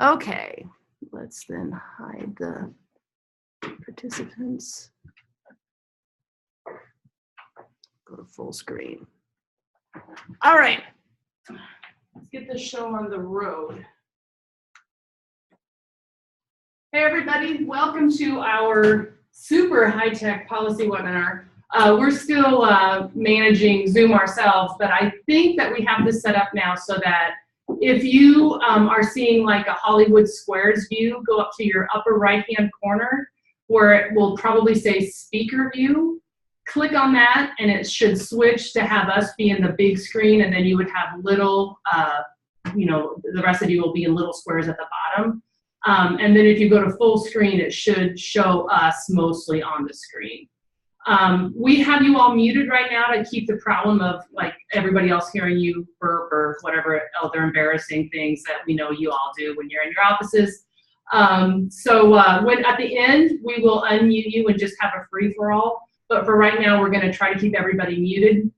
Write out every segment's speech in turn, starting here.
Okay, let's then hide the participants. Go to full screen. All right, let's get this show on the road. Hey everybody, welcome to our super high-tech policy webinar. We're still managing Zoom ourselves, but I think that we have this set up now so that if you are seeing like a Hollywood Squares view, go up to your upper right-hand corner where it will probably say speaker view. Click on that and it should switch to have us be in the big screen, and then you would have little, the rest of you will be in little squares at the bottom. And then if you go to full screen, it should show us mostly on the screen. We have you all muted right now to keep the problem of like everybody else hearing you burp or whatever other embarrassing things that we know you all do when you're in your offices. When at the end, we will unmute you and just have a free-for-all. But for right now, we're going to try to keep everybody muted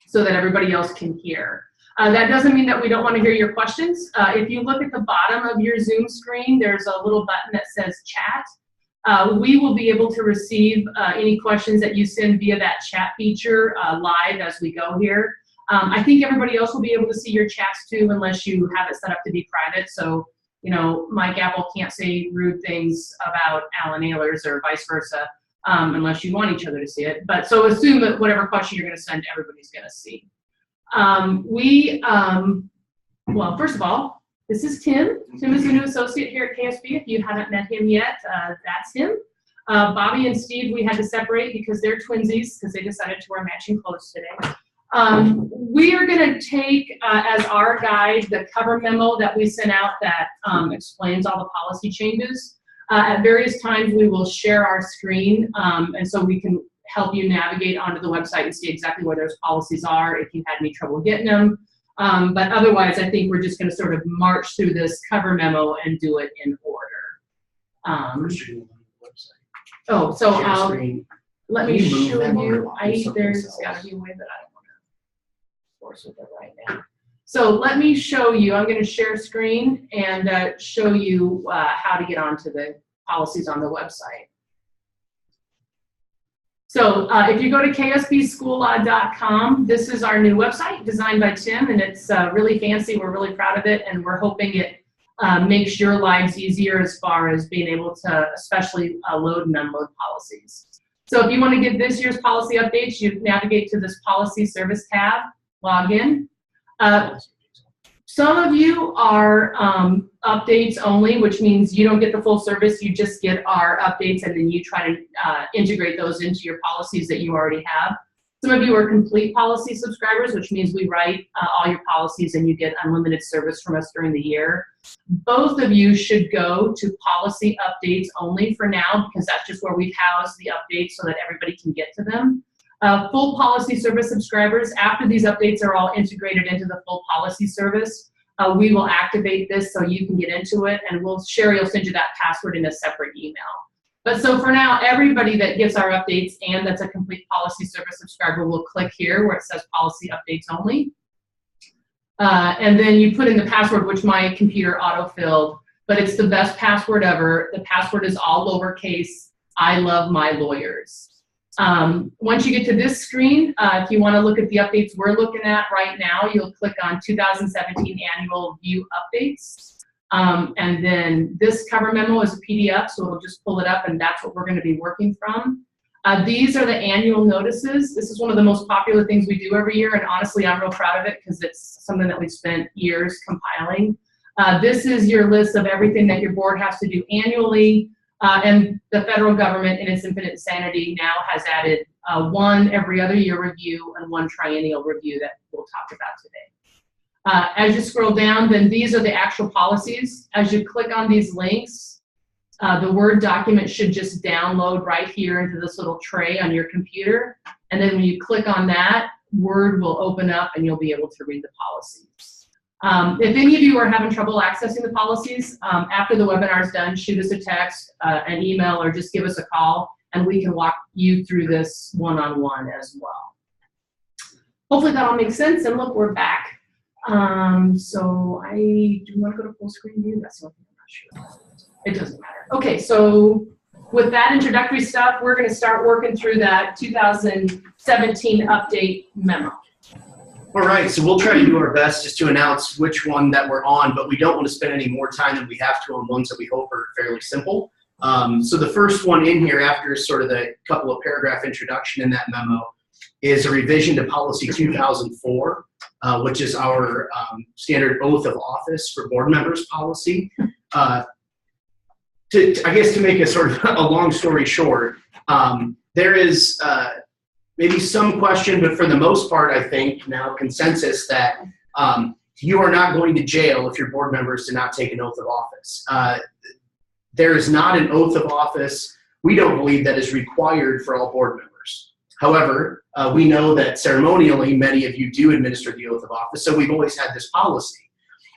so that everybody else can hear. That doesn't mean that we don't want to hear your questions. If you look at the bottom of your Zoom screen, there's a little button that says chat. We will be able to receive any questions that you send via that chat feature live as we go here. I think everybody else will be able to see your chats too, unless you have it set up to be private. So, you know, Mike Apple can't say rude things about Alan Ehlers or vice versa, unless you want each other to see it. But so assume that whatever question you're going to send, everybody's going to see. Well, first of all, this is Tim. Tim is the new associate here at KSB. If you haven't met him yet, that's him. Bobby and Steve, we had to separate because they're twinsies because they decided to wear matching clothes today. We are going to take as our guide the cover memo that we sent out that explains all the policy changes. At various times, we will share our screen, and so we can help you navigate onto the website and see exactly where those policies are if you had any trouble getting them. But otherwise, I think we're just going to sort of march through this cover memo and do it in order. Oh, so let me show you. There's got to be a way that I don't want to force with it right now. So let me show you. I'm going to share screen and show you how to get onto the policies on the website. So if you go to ksbschoollaw.com, this is our new website designed by Tim, and it's really fancy. We're really proud of it, and we're hoping it makes your lives easier as far as being able to especially load and unload policies. So if you want to get this year's policy updates, you navigate to this policy service tab, log in. Some of you are updates only, which means you don't get the full service. You just get our updates, and then you try to integrate those into your policies that you already have. Some of you are complete policy subscribers, which means we write all your policies and you get unlimited service from us during the year. Both of you should go to policy updates only for now, because that's just where we've housed the updates so that everybody can get to them. Full policy service subscribers, after these updates are all integrated into the full policy service, we will activate this so you can get into it, and Sherry will send you that password in a separate email. But so for now, everybody that gets our updates and that's a complete policy service subscriber will click here where it says policy updates only. And then you put in the password, which my computer auto-filled, but it's the best password ever. The password is all lowercase. I love my lawyers. Once you get to this screen, if you want to look at the updates we're looking at right now, you'll click on 2017 Annual View Updates. And then this cover memo is a PDF, so it'll just pull it up, and that's what we're going to be working from. These are the annual notices. This is one of the most popular things we do every year, and honestly, I'm real proud of it because it's something that we've spent years compiling. This is your list of everything that your board has to do annually. And the federal government, in its infinite insanity, now has added one every other year review and one triennial review that we'll talk about today. As you scroll down, then these are the actual policies. As you click on these links, the Word document should just download right here into this little tray on your computer. And then when you click on that, Word will open up and you'll be able to read the policies. If any of you are having trouble accessing the policies, after the webinar is done, shoot us a text, an email, or just give us a call, and we can walk you through this one-on-one as well. Hopefully that all makes sense, and look, we're back. So I do want to go to full screen view. That's something I'm not sure. It doesn't matter. Okay, so with that introductory stuff, we're going to start working through that 2017 update memo. All right, so we'll try to do our best just to announce which one that we're on, but we don't want to spend any more time than we have to on ones that we hope are fairly simple. So the first one in here after sort of the couple of paragraph introduction in that memo is a revision to policy 2004, which is our standard oath of office for board members policy. I guess to make a sort of a long story short, there is maybe some question, but for the most part, I think now consensus that you are not going to jail if your board members do not take an oath of office. There is not an oath of office, we don't believe, that is required for all board members. However, we know that ceremonially many of you do administer the oath of office, so we've always had this policy.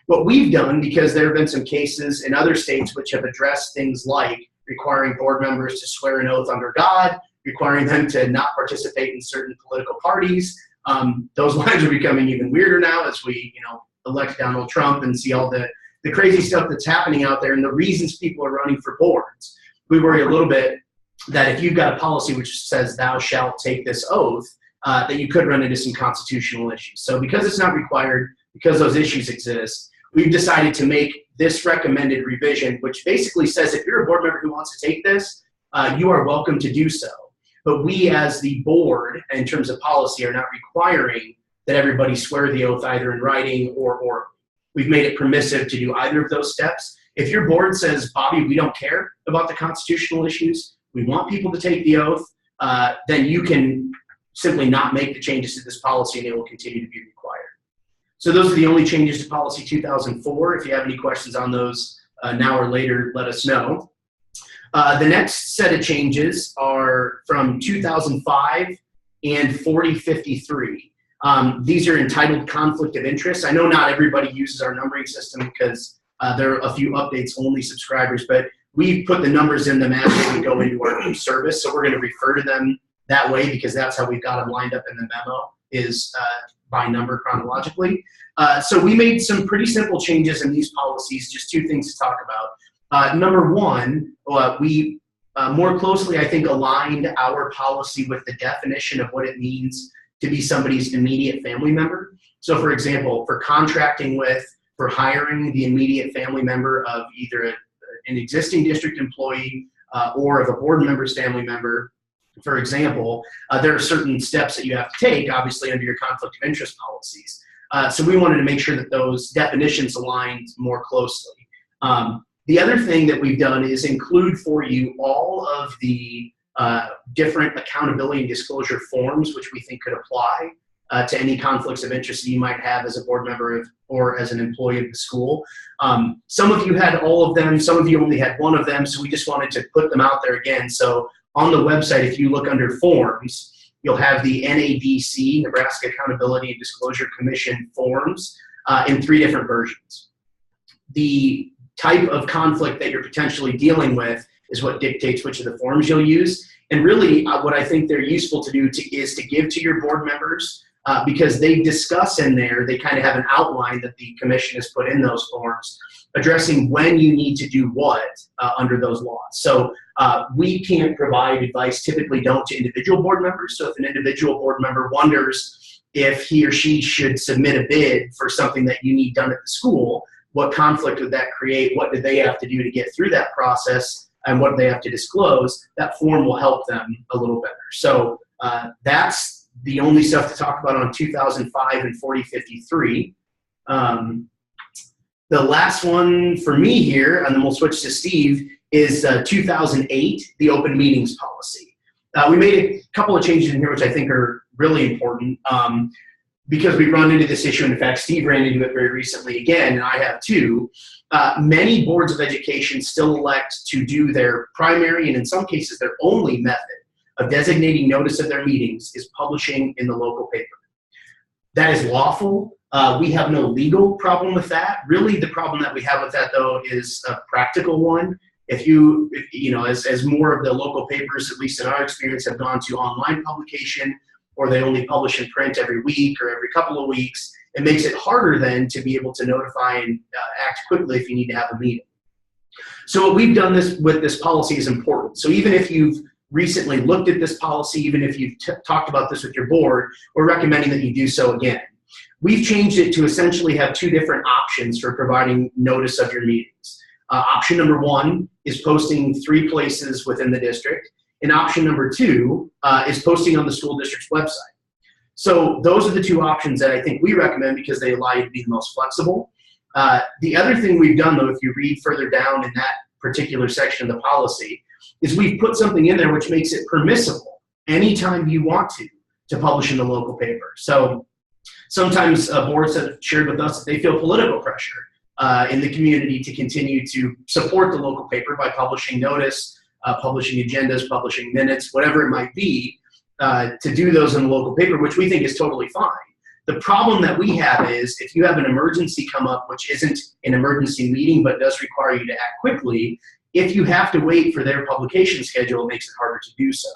What we've done, because there have been some cases in other states which have addressed things like requiring board members to swear an oath under God, requiring them to not participate in certain political parties. Those lines are becoming even weirder now as we, elect Donald Trump and see all the crazy stuff that's happening out there and the reasons people are running for boards. We worry a little bit that if you've got a policy which says thou shalt take this oath, that you could run into some constitutional issues. So because it's not required, because those issues exist, we've decided to make this recommended revision, which basically says if you're a board member who wants to take this, you are welcome to do so. But we as the board, in terms of policy, are not requiring that everybody swear the oath either in writing or we've made it permissive to do either of those steps. If your board says, Bobby, we don't care about the constitutional issues, we want people to take the oath, then you can simply not make the changes to this policy and it will continue to be required. So those are the only changes to policy 2004. If you have any questions on those now or later, let us know. The next set of changes are from 2005 and 4053. These are entitled conflict of interest. I know not everybody uses our numbering system because there are a few updates only subscribers, but we put the numbers in them as they would go into our new service. So we're going to refer to them that way because that's how we've got them lined up in the memo, is by number chronologically. So we made some pretty simple changes in these policies, just two things to talk about. Number one, we more closely, I think, aligned our policy with the definition of what it means to be somebody's immediate family member. So for example, for contracting with, for hiring the immediate family member of either an existing district employee or of a board member's family member, for example, there are certain steps that you have to take, obviously, under your conflict of interest policies. So we wanted to make sure that those definitions aligned more closely. The other thing that we've done is include for you all of the different accountability and disclosure forms which we think could apply to any conflicts of interest that you might have as a board member or as an employee of the school. Some of you had all of them, some of you only had one of them, so we just wanted to put them out there again. So on the website, if you look under forms, you'll have the NADC, Nebraska Accountability and Disclosure Commission forms in 3 different versions. The type of conflict that you're potentially dealing with is what dictates which of the forms you'll use. And really what I think they're useful to do is to give to your board members because they discuss in there, they kind of have an outline that the commission has put in those forms addressing when you need to do what under those laws. So we can't provide advice, typically don't, to individual board members. So if an individual board member wonders if he or she should submit a bid for something that you need done at the school, what conflict would that create? What do they have to do to get through that process? And what do they have to disclose? That form will help them a little better. So that's the only stuff to talk about on 2005 and 4053. The last one for me here, and then we'll switch to Steve, is 2008, the open meetings policy. We made a couple of changes in here which I think are really important because we run into this issue. In fact, Steve ran into it very recently again, and I have too. Many boards of education still elect to do their primary and in some cases their only method of designating notice of their meetings is publishing in the local paper. That is lawful. We have no legal problem with that. Really, the problem that we have with that, though, is a practical one. If you know, as more of the local papers, at least in our experience, have gone to online publication, or they only publish in print every week or every couple of weeks, It makes it harder then to be able to notify and act quickly if you need to have a meeting. So what we've done with this policy is important. So even if you've recently looked at this policy, even if you've talked about this with your board, we're recommending that you do so again. We've changed it to essentially have two different options for providing notice of your meetings. Option number one is posting 3 places within the district, and option number 2 is posting on the school district's website. So those are the 2 options that I think we recommend because they allow you to be the most flexible. The other thing we've done, though, if you read further down in that particular section of the policy, is we've put something in there which makes it permissible anytime you want to publish in the local paper. So sometimes boards have shared with us that they feel political pressure in the community to continue to support the local paper by publishing notice, publishing agendas, publishing minutes, whatever it might be, to do those in the local paper, which we think is totally fine. The problem that we have is if you have an emergency come up, which isn't an emergency meeting but does require you to act quickly, if you have to wait for their publication schedule, it makes it harder to do so.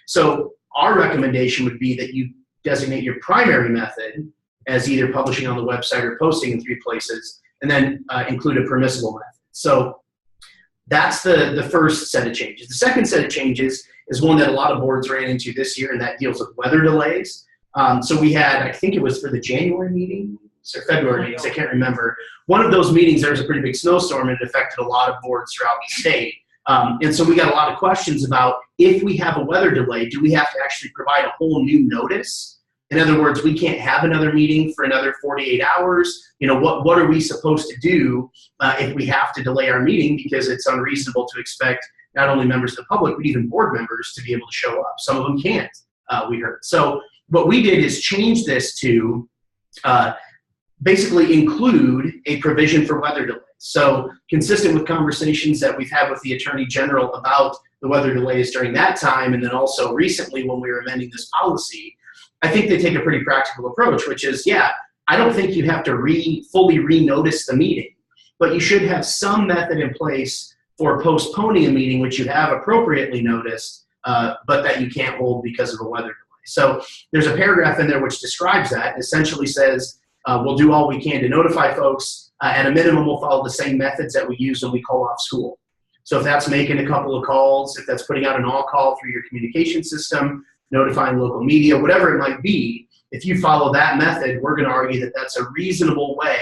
So our recommendation would be that you designate your primary method as either publishing on the website or posting in 3 places, and then include a permissible method. So that's the first set of changes. The second set of changes is one that a lot of boards ran into this year, and that deals with weather delays. So we had, I think it was for the January meeting, or February meetings, I can't remember. One of those meetings, there was a pretty big snowstorm and it affected a lot of boards throughout the state. And so we got a lot of questions about if we have a weather delay, do we have to actually provide a whole new notice? In other words, we can't have another meeting for another 48 hours. You know, what are we supposed to do if we have to delay our meeting because it's unreasonable to expect not only members of the public, but even board members to be able to show up. Some of them can't, we heard. So what we did is change this to basically include a provision for weather delays. So consistent with conversations that we've had with the Attorney General about the weather delays during that time, and then also recently when we were amending this policy, I think they take a pretty practical approach, which is, yeah, I don't think you have to fully re-notice the meeting, but you should have some method in place for postponing a meeting which you have appropriately noticed, but that you can't hold because of a weather delay. So there's a paragraph in there which describes that. It essentially says, we'll do all we can to notify folks. At a minimum, we'll follow the same methods that we use when we call off school. So if that's making a couple of calls, if that's putting out an all-call through your communication system, notifying local media, whatever it might be, if you follow that method, we're going to argue that that's a reasonable way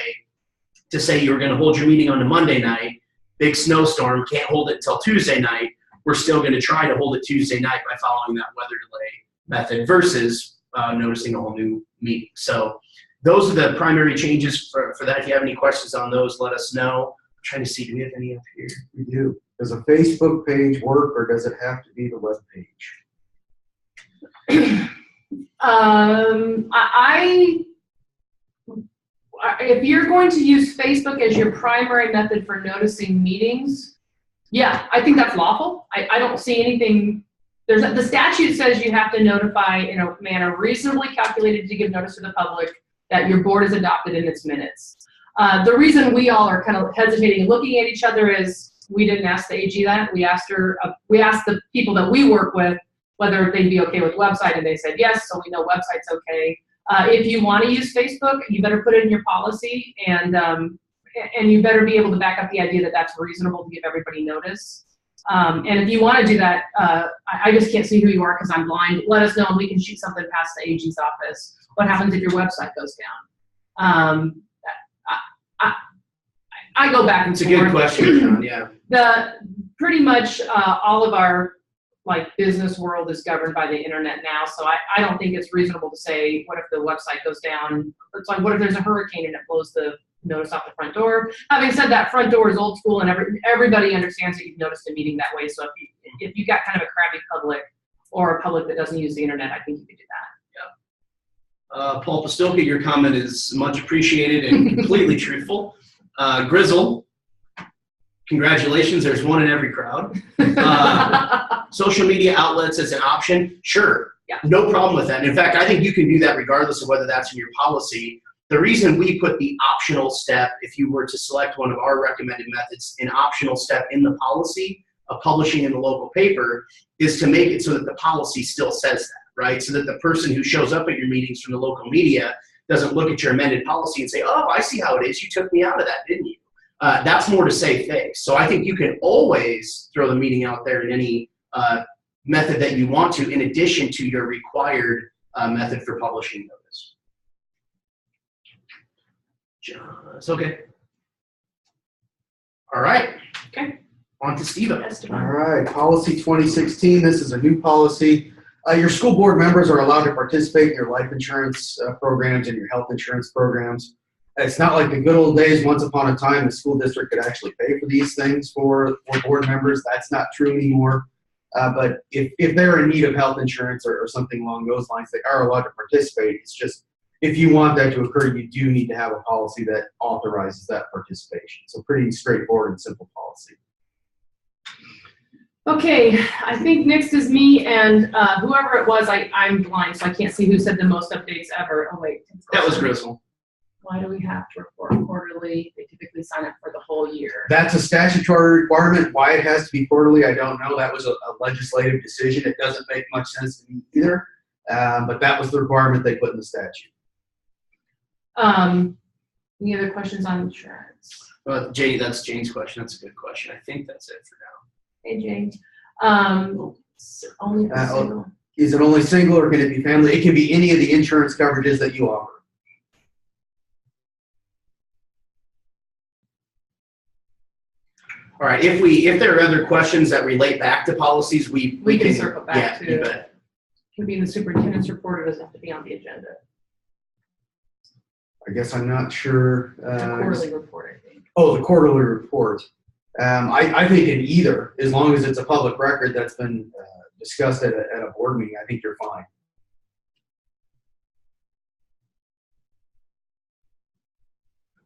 to say you're going to hold your meeting on a Monday night, big snowstorm, can't hold it until Tuesday night. We're still going to try to hold it Tuesday night by following that weather delay method versus noticing a whole new meeting. So those are the primary changes for that. If you have any questions on those, let us know. I'm trying to see, do we have any up here? We do. Does a Facebook page work, or does it have to be the web page? If you're going to use Facebook as your primary method for noticing meetings, yeah, I think that's lawful. I don't see anything. The statute says you have to notify in a manner reasonably calculated to give notice to the public that your board has adopted in its minutes. The reason we all are kind of hesitating and looking at each other is we didn't ask the AG that. We asked the people that we work with whether they'd be okay with website, and they said yes, so we know website's okay. If you want to use Facebook, you better put it in your policy, and you better be able to back up the idea that that's reasonable to give everybody notice. And if you want to do that, I just can't see who you are because I'm blind. Let us know and we can shoot something past the AG's office. What happens if your website goes down? I go back and forth. It's a good question, John, yeah. Pretty much all of our business world is governed by the internet now, so I don't think it's reasonable to say, what if the website goes down? It's like, what if there's a hurricane and it blows the notice off the front door? Having said that, front door is old school, and everybody understands that you've noticed a meeting that way. So if you got kind of a crabby public or a public that doesn't use the internet, I think you could do that. Paul Pastolka, your comment is much appreciated and completely truthful. Grizzle, congratulations, there's one in every crowd. Social media outlets as an option, sure, yeah, no problem with that. And in fact, I think you can do that regardless of whether that's in your policy. The reason we put the optional step, if you were to select one of our recommended methods, an optional step in the policy of publishing in the local paper, is to make it so that the policy still says that, right? So that the person who shows up at your meetings from the local media, doesn't look at your amended policy and say, oh, I see how it is. You took me out of that, didn't you? That's more to save face. So I think you can always throw the meeting out there in any method that you want to, in addition to your required method for publishing notice. It's okay. All right. Okay. On to Steve. All right, policy 2016. This is a new policy. Your school board members are allowed to participate in your life insurance programs and your health insurance programs. It's not like the good old days. Once upon a time, the school district could actually pay for these things for board members. That's not true anymore. But if they're in need of health insurance or something along those lines, they are allowed to participate. It's just, if you want that to occur, you do need to have a policy that authorizes that participation. So pretty straightforward and simple policy. Okay, I think next is me, and whoever it was, I'm blind, so I can't see who said the most updates ever. Oh, wait. That was Grisel. Why do we have to report quarterly? They typically sign up for the whole year. That's a statutory requirement. Why it has to be quarterly, I don't know. That was a legislative decision. It doesn't make much sense to me either, but that was the requirement they put in the statute. Any other questions on insurance? Jay, that's Jane's question. That's a good question. I think that's it for now. Hey, Jane. Only for single. Is it only single or can it be family? It can be any of the insurance coverages that you offer. All right. If there are other questions that relate back to policies, we can circle back to. You bet. It can be in the superintendent's report. It doesn't have to be on the agenda. I guess I'm not sure. The quarterly report, I think. Oh, the quarterly report. I think in either, as long as it's a public record that's been discussed at a board meeting, I think you're fine.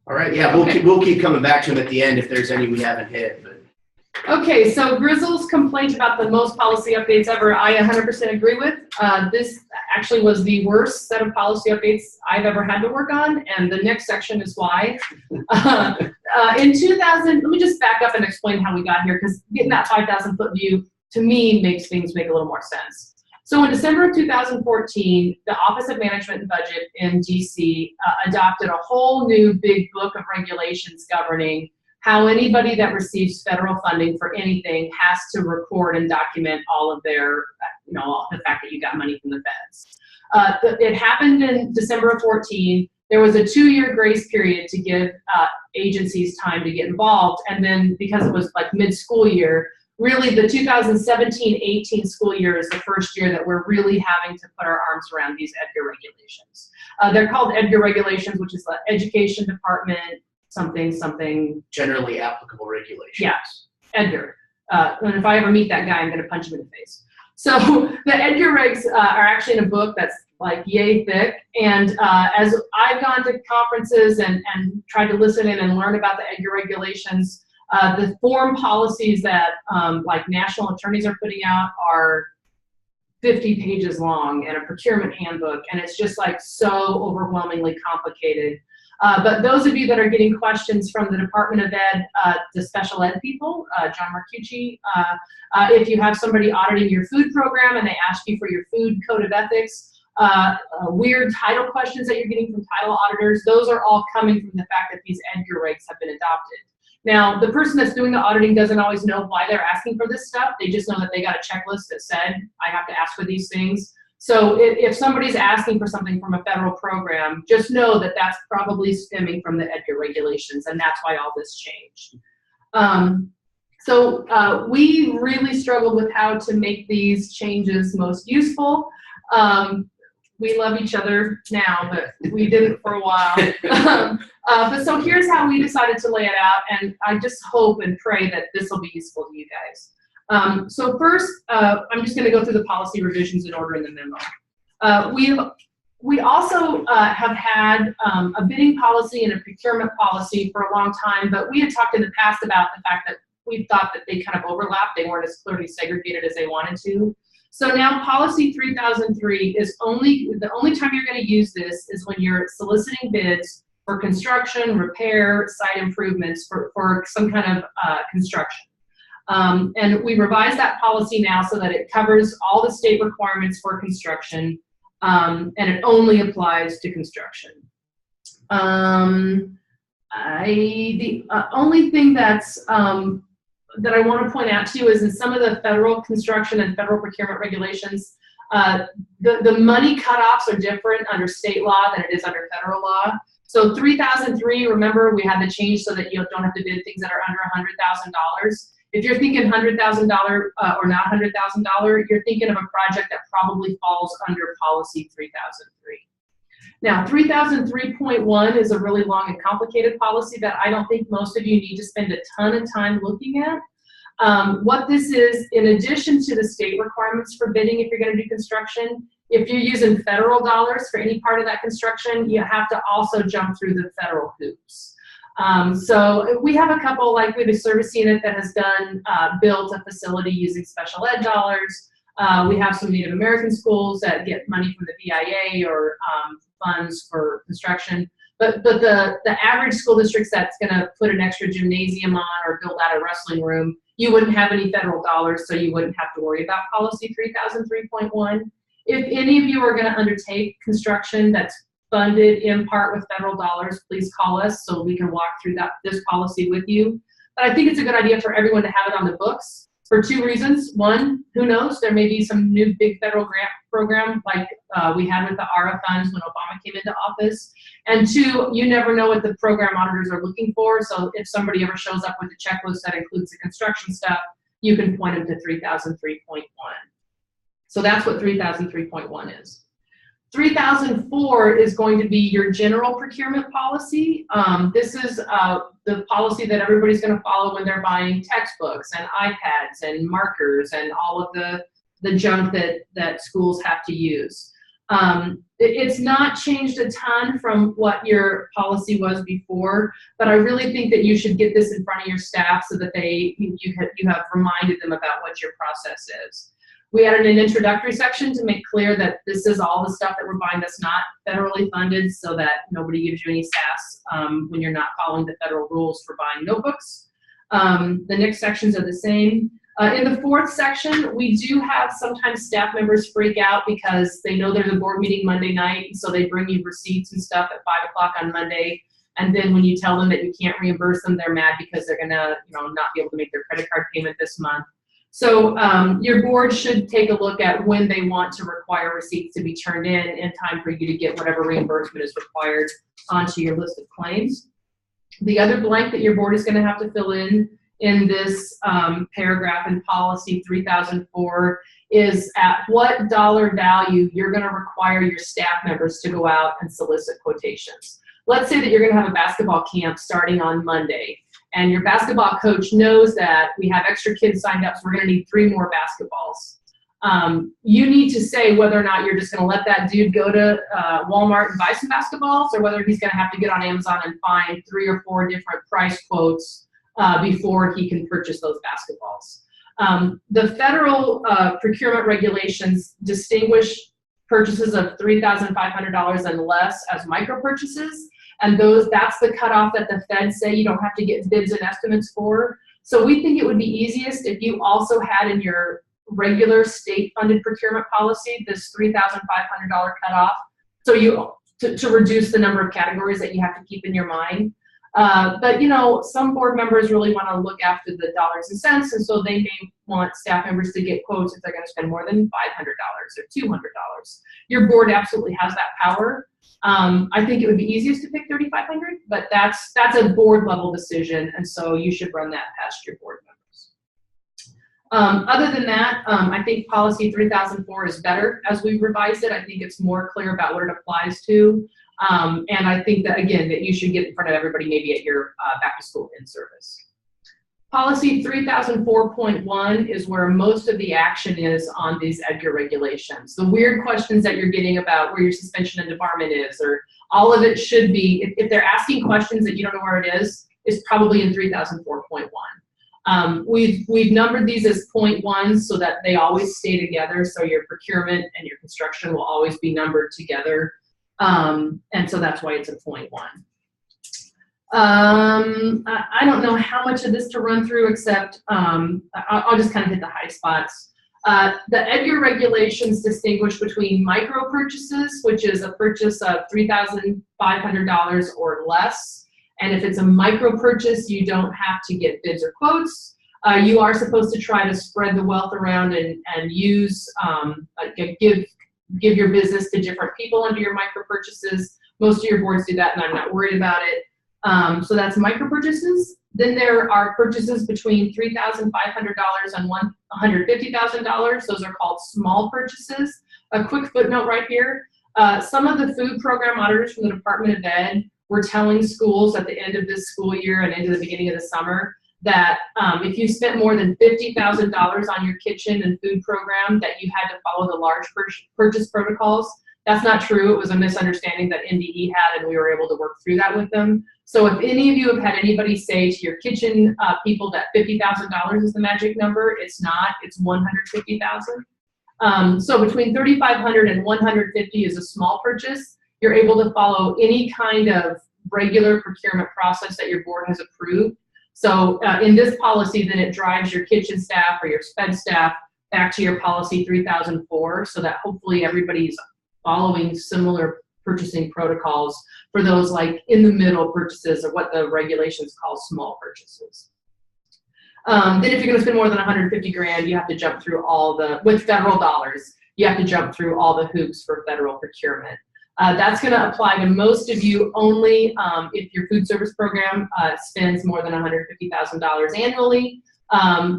All right. Yeah, we'll keep coming back to them at the end if there's any we haven't hit. But. Okay, so Grizzle's complaint about the most policy updates ever, I 100% agree with. This actually was the worst set of policy updates I've ever had to work on, and the next section is why. In 2000, let me just back up and explain how we got here, because getting that 5,000 foot view, to me, makes things make a little more sense. So in December of 2014, the Office of Management and Budget in DC adopted a whole new big book of regulations governing how anybody that receives federal funding for anything has to record and document all of their, the fact that you got money from the feds. It happened in December of 14. There was a 2-year grace period to give agencies time to get involved. And then because it was like mid-school year, really the 2017-18 school year is the first year that we're really having to put our arms around these EDGAR regulations. They're called EDGAR regulations, which is the Education Department, something. Generally applicable regulations. Yeah, EDGAR. And if I ever meet that guy, I'm going to punch him in the face. So the EDGAR regs are actually in a book that's like yay thick. And as I've gone to conferences and tried to listen in and learn about the EDGAR regulations, the form policies that like national attorneys are putting out are 50 pages long, and a procurement handbook, and it's just like so overwhelmingly complicated. But those of you that are getting questions from the Department of Ed, the special ed people, John Marcucci, if you have somebody auditing your food program and they ask you for your food code of ethics, weird title questions that you're getting from title auditors, those are all coming from the fact that these EDGAR regs have been adopted. Now, the person that's doing the auditing doesn't always know why they're asking for this stuff. They just know that they got a checklist that said, I have to ask for these things. So if somebody's asking for something from a federal program, just know that that's probably stemming from the EDGAR regulations, and that's why all this changed. So we really struggled with how to make these changes most useful. We love each other now, but we didn't for a while. But so here's how we decided to lay it out, and I just hope and pray that this will be useful to you guys. So first, I'm just going to go through the policy revisions in order in the memo. We also have had a bidding policy and a procurement policy for a long time, but we had talked in the past about the fact that we thought that they kind of overlapped. They weren't as clearly segregated as they wanted to. So now policy 3003 is the only time you're going to use this is when you're soliciting bids for construction, repair, site improvements for some kind of construction. And we revised that policy now so that it covers all the state requirements for construction, and it only applies to construction. The only thing that's that I want to point out to you is in some of the federal construction and federal procurement regulations, the money cutoffs are different under state law than it is under federal law. So 3003, remember we had the change so that you don't have to bid things that are under $100,000. If you're thinking $100,000 or not $100,000, you're thinking of a project that probably falls under policy 3003. Now, 3003.1 is a really long and complicated policy that I don't think most of you need to spend a ton of time looking at. What this is, in addition to the state requirements for bidding if you're going to do construction, if you're using federal dollars for any part of that construction, you have to also jump through the federal hoops. So we have a couple, like we have a service unit that has done, built a facility using special ed dollars. We have some Native American schools that get money from the VIA or funds for construction. But the average school district that's going to put an extra gymnasium on or build out a wrestling room, you wouldn't have any federal dollars, so you wouldn't have to worry about policy 3003.1. If any of you are going to undertake construction that's funded in part with federal dollars, please call us so we can walk through this policy with you. But I think it's a good idea for everyone to have it on the books for two reasons. One, who knows, there may be some new big federal grant program like we had with the ARA funds when Obama came into office. And two, you never know what the program auditors are looking for. So if somebody ever shows up with a checklist that includes the construction stuff, you can point them to 3003.1. So that's what 3003.1 is. 3004 is going to be your general procurement policy. This is the policy that everybody's going to follow when they're buying textbooks and iPads and markers and all of the junk that schools have to use. It's not changed a ton from what your policy was before, but I really think that you should get this in front of your staff so that you have reminded them about what your process is. We added an introductory section to make clear that this is all the stuff that we're buying that's not federally funded so that nobody gives you any sass when you're not following the federal rules for buying notebooks. The next sections are the same. In the fourth section, we do have sometimes staff members freak out because they know there's a board meeting Monday night, and so they bring you receipts and stuff at 5 o'clock on Monday. And then when you tell them that you can't reimburse them, they're mad because they're gonna, not be able to make their credit card payment this month. So your board should take a look at when they want to require receipts to be turned in time for you to get whatever reimbursement is required onto your list of claims. The other blank that your board is going to have to fill in this paragraph in policy 3004 is at what dollar value you're going to require your staff members to go out and solicit quotations. Let's say that you're going to have a basketball camp starting on Monday, and your basketball coach knows that we have extra kids signed up, so we're going to need 3 more basketballs. You need to say whether or not you're just going to let that dude go to Walmart and buy some basketballs, or whether he's going to have to get on Amazon and find 3 or 4 different price quotes before he can purchase those basketballs. The federal procurement regulations distinguish purchases of $3,500 and less as micro purchases. And that's the cutoff that the feds say you don't have to get bids and estimates for. So we think it would be easiest if you also had in your regular state-funded procurement policy this $3,500 cutoff, so to reduce the number of categories that you have to keep in your mind. But some board members really want to look after the dollars and cents, and so they may want staff members to get quotes if they're going to spend more than $500 or $200. Your board absolutely has that power. I think it would be easiest to pick 3,500, but that's a board level decision, and so you should run that past your board members. Other than that, I think policy 3004 is better as we revised it. I think it's more clear about what it applies to, and I think that again that you should get in front of everybody maybe at your back to school in-service. Policy 3004.1 is where most of the action is on these EDGAR regulations. The weird questions that you're getting about where your suspension and debarment is, or all of it should be, if they're asking questions that you don't know where it is probably in 3004.1. We've numbered these as 0.1 so that they always stay together, so your procurement and your construction will always be numbered together, and so that's why it's a 0.1. I don't know how much of this to run through, except I'll just kind of hit the high spots. The EDGAR regulations distinguish between micro purchases, which is a purchase of $3,500 or less. And if it's a micro purchase, you don't have to get bids or quotes. You are supposed to try to spread the wealth around and use, give your business to different people under your micro purchases. Most of your boards do that, and I'm not worried about it. So that's micro purchases. Then there are purchases between $3,500 and $150,000. Those are called small purchases. A quick footnote right here. Some of the food program auditors from the Department of Ed were telling schools at the end of this school year and into the beginning of the summer that if you spent more than $50,000 on your kitchen and food program, that you had to follow the large purchase protocols. That's not true. It was a misunderstanding that NDE had, and we were able to work through that with them. So if any of you have had anybody say to your kitchen people that $50,000 is the magic number, it's not. It's $150,000. So between $3,500 and $150 is a small purchase. You're able to follow any kind of regular procurement process that your board has approved. So in this policy, then it drives your kitchen staff or your sped staff back to your policy 3004, so that hopefully everybody's following similar purchasing protocols for those like in the middle purchases, or what the regulations call small purchases. Then if you're going to spend more than 150 grand, you have to jump through all the, with federal dollars, you have to jump through all the hoops for federal procurement. That's going to apply to most of you only if your food service program spends more than $150,000 annually.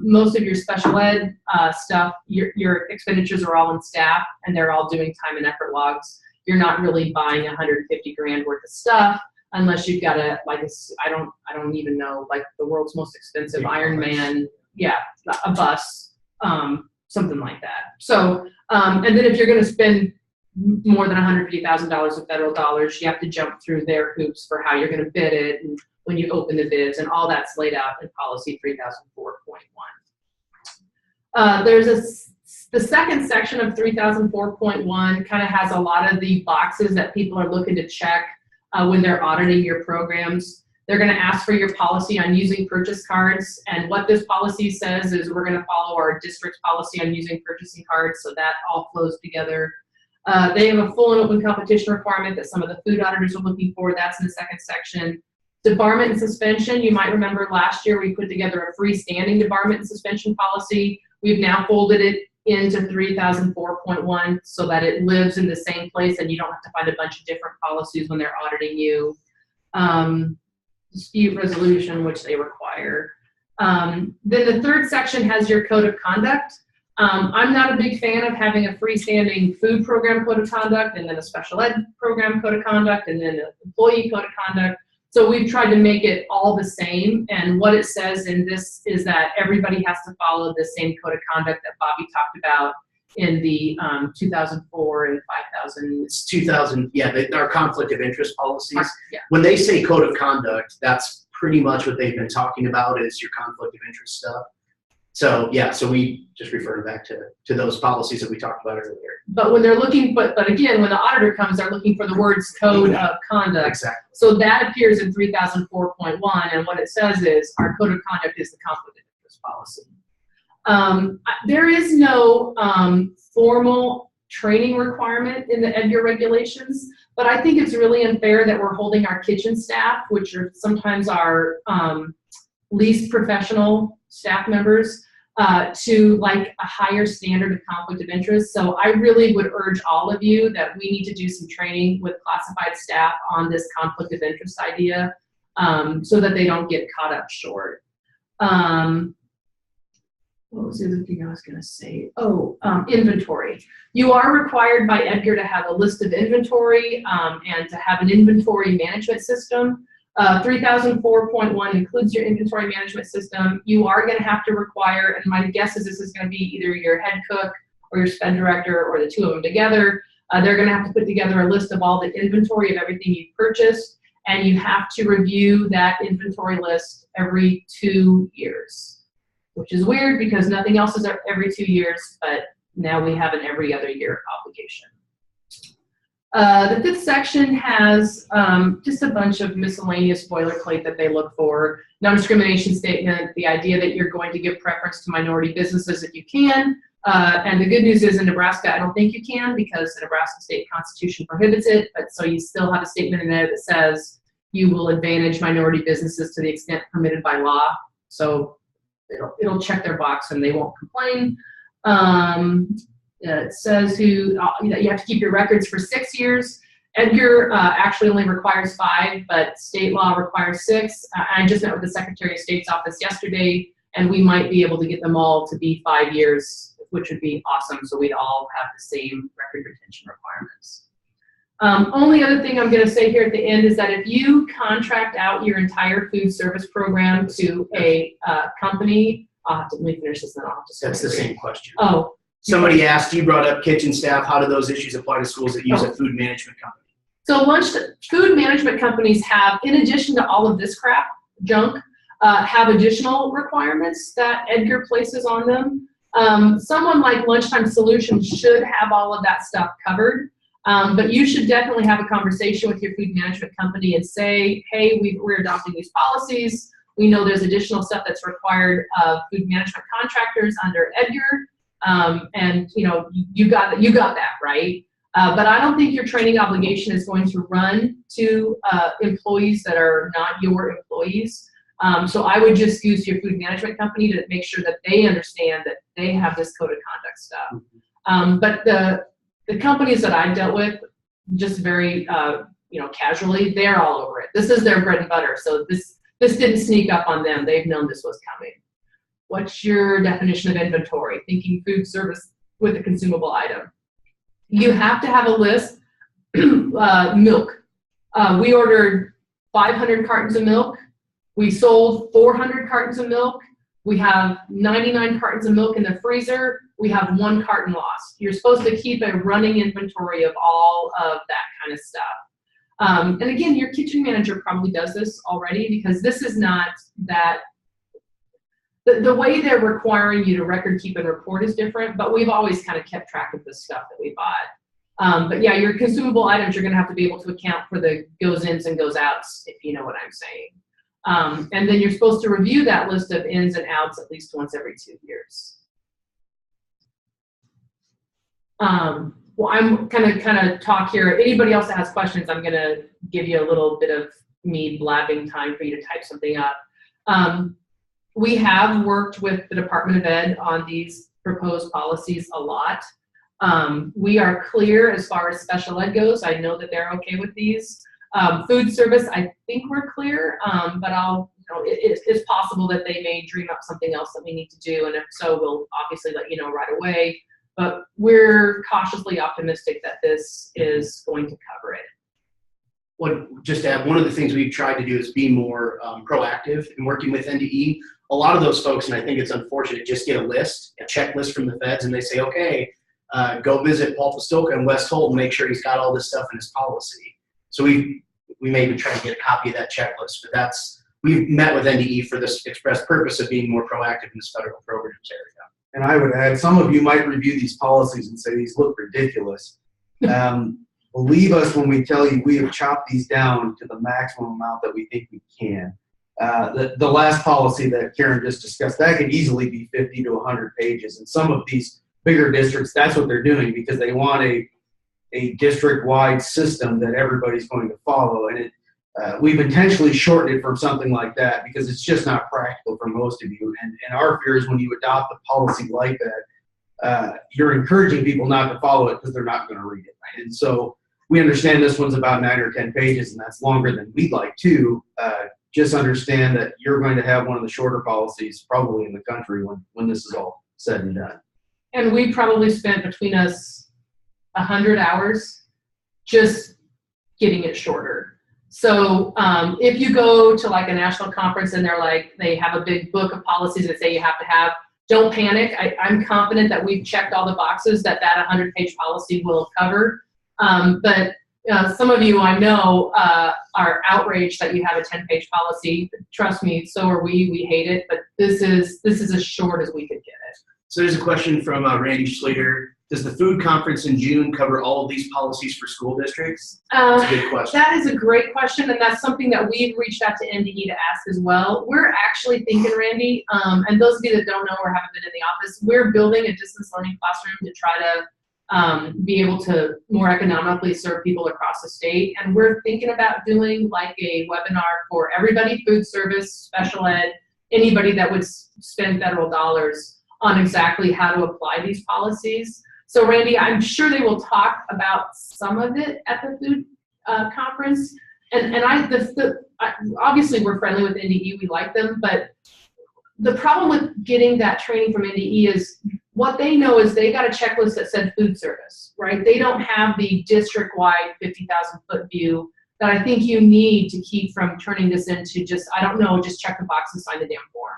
Most of your special ed stuff, your expenditures are all in staff, and they're all doing time and effort logs. You're not really buying 150 grand worth of stuff unless you've got I don't even know, like the world's most expensive Ironman, yeah, a bus, something like that. So, and then if you're going to spend more than $150,000 of federal dollars, you have to jump through their hoops for how you're going to bid it, and when you open the bids, and all that's laid out in policy 3004.1. The second section of 3004.1 kind of has a lot of the boxes that people are looking to check when they're auditing your programs. They're going to ask for your policy on using purchase cards, and what this policy says is we're going to follow our district's policy on using purchasing cards, so that all flows together. They have a full and open competition requirement that some of the food auditors are looking for. That's in the second section. Debarment and suspension. You might remember last year we put together a freestanding debarment and suspension policy. We've now folded it into 3004.1 so that it lives in the same place and you don't have to find a bunch of different policies when they're auditing you. Dispute resolution, which they require. Then the third section has your code of conduct. I'm not a big fan of having a freestanding food program code of conduct, and then a special ed program code of conduct, and then an employee code of conduct. So we've tried to make it all the same, and what it says in this is that everybody has to follow the same code of conduct that Bobby talked about in the 2004 and 5000. It's 2000, yeah, our conflict of interest policies. Yeah. When they say code of conduct, that's pretty much what they've been talking about, is your conflict of interest stuff. So yeah, so we just refer back to those policies that we talked about earlier. But when they're looking, but again, when the auditor comes, they're looking for the words code of conduct. Exactly. So that appears in 3004.1, and what it says is our code of conduct is the conflict of interest policy. There is no formal training requirement in the EDGAR regulations, but I think it's really unfair that we're holding our kitchen staff, which are sometimes our least professional staff members, to like a higher standard of conflict of interest. So I really would urge all of you that we need to do some training with classified staff on this conflict of interest idea, so that they don't get caught up short. What was the other thing I was going to say? Oh, inventory. You are required by EDGAR to have a list of inventory and to have an inventory management system. 3004.1 includes your inventory management system. You are going to have to require, and my guess is this is going to be either your head cook or your spend director or the two of them together. They're going to have to put together a list of all the inventory of everything you've purchased, and you have to review that inventory list every 2 years, which is weird because nothing else is every 2 years, but now we have an every other year obligation. The fifth section has just a bunch of miscellaneous boilerplate that they look for. Non-discrimination statement, the idea that you're going to give preference to minority businesses if you can. And the good news is in Nebraska, I don't think you can because the Nebraska state constitution prohibits it, but so you still have a statement in there that says you will advantage minority businesses to the extent permitted by law. So it'll check their box and they won't complain. It says you have to keep your records for 6 years. Edgar actually only requires 5, but state law requires 6. I just met with the Secretary of State's office yesterday, and we might be able to get them all to be 5 years, which would be awesome, so we'd all have the same record retention requirements. Only other thing I'm going to say here at the end is that if you contract out your entire food service program to a company, let me finish this, then I'll have to say That's the same question. Oh. Somebody asked, you brought up kitchen staff. How do those issues apply to schools that use a food management company? So food management companies have, in addition to all of this crap, junk, have additional requirements that Edgar places on them. Someone like Lunchtime Solutions should have all of that stuff covered, but you should definitely have a conversation with your food management company and say, hey, we're adopting these policies. We know there's additional stuff that's required of food management contractors under Edgar, and you got that, right? But I don't think your training obligation is going to run to employees that are not your employees. So I would just use your food management company to make sure that they understand that they have this code of conduct stuff. But the companies that I've dealt with, just very casually, they're all over it. This is their bread and butter. So this didn't sneak up on them. They've known this was coming. What's your definition of inventory? Thinking food service with a consumable item. You have to have a list. Milk. We ordered 500 cartons of milk. We sold 400 cartons of milk. We have 99 cartons of milk in the freezer. We have 1 carton lost. You're supposed to keep a running inventory of all of that kind of stuff. And again, your kitchen manager probably does this already because this is not that. The way they're requiring you to record keep and report is different, but we've always kind of kept track of the stuff that we bought. But yeah, your consumable items, you're going to have to be able to account for the goes-ins and goes-outs, if you know what I'm saying. And then you're supposed to review that list of ins and outs at least once every 2 years. Well, I'm kind of talk here. Anybody else that has questions, I'm going to give you a little bit of me blabbing time for you to type something up. We have worked with the Department of Ed on these proposed policies a lot. We are clear as far as special ed goes. I know that they're okay with these. Food service, I think we're clear, but it's possible that they may dream up something else that we need to do, and if so, we'll obviously let you know right away. But we're cautiously optimistic that this is going to cover it. Just to add, one of the things we've tried to do is be more proactive in working with NDE. A lot of those folks, and I think it's unfortunate, just get a checklist from the feds, and they say, okay, go visit Paul Pastolka in West Holt and make sure he's got all this stuff in his policy. So we may even try to get a copy of that checklist, but we've met with NDE for this express purpose of being more proactive in this federal programs area. And I would add, some of you might review these policies and say these look ridiculous. Believe us when we tell you we have chopped these down to the maximum amount that we think we can. The last policy that Karen just discussed, that could easily be 50 to 100 pages. And some of these bigger districts, that's what they're doing because they want a district-wide system that everybody's going to follow. And we've intentionally shortened it from something like that because it's just not practical for most of you. And our fear is when you adopt a policy like that, you're encouraging people not to follow it because they're not going to read it. Right? And so we understand this one's about 9 or 10 pages, and that's longer than we'd like to. Just understand that you're going to have one of the shorter policies probably in the country when this is all said and done. And we probably spent between us 100 hours just getting it shorter. So if you go to like a national conference and they have a big book of policies that say you have to have, don't panic. I'm confident that we've checked all the boxes that 100-page policy will cover. But some of you I know are outraged that you have a 10-page policy. Trust me, so are we. We hate it, but this is as short as we could get it. So there's a question from Randy Schleter. Does the food conference in June cover all of these policies for school districts? That's a good question. That is a great question, and that's something that we've reached out to NDE to ask as well. We're actually thinking, Randy, and those of you that don't know or haven't been in the office, we're building a distance learning classroom to try to be able to more economically serve people across the state. And we're thinking about doing like a webinar for everybody, food service, special ed, anybody that would spend federal dollars on exactly how to apply these policies. So Randy, I'm sure they will talk about some of it at the food conference. And obviously we're friendly with NDE, we like them, but the problem with getting that training from NDE is what they know is they got a checklist that said food service, right? They don't have the district-wide 50,000 foot view that I think you need to keep from turning this into just, I don't know, just check the box and sign the damn form.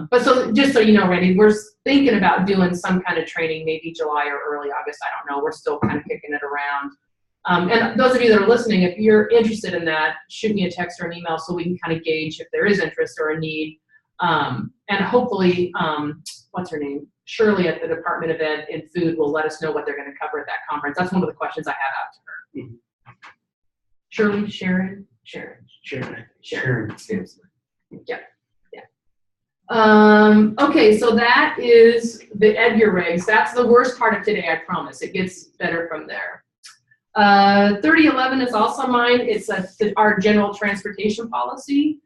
But so just so you know, Randy, we're thinking about doing some kind of training, maybe July or early August, I don't know. We're still kind of kicking it around. And those of you that are listening, if you're interested in that, shoot me a text or an email so we can kind of gauge if there is interest or a need. And hopefully, what's her name? Shirley at the Department of Ed in Food will let us know what they're going to cover at that conference. That's one of the questions I have out to her. Mm-hmm. Shirley, Sharon. Seriously. Yeah. Okay, so that is the EDGAR regs. That's the worst part of today, I promise. It gets better from there. 3011 is also mine. It's our general transportation policy.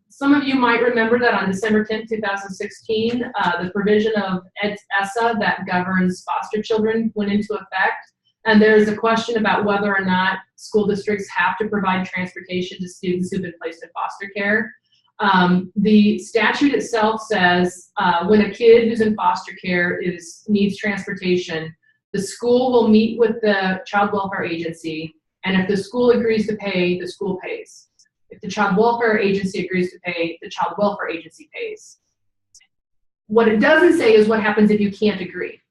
Some of you might remember that on December 10th, 2016, the provision of ESSA that governs foster children went into effect. And there's a question about whether or not school districts have to provide transportation to students who've been placed in foster care. The statute itself says when a kid who's in foster care needs transportation, the school will meet with the child welfare agency, and if the school agrees to pay, the school pays. If the child welfare agency agrees to pay, the child welfare agency pays. What it doesn't say is what happens if you can't agree.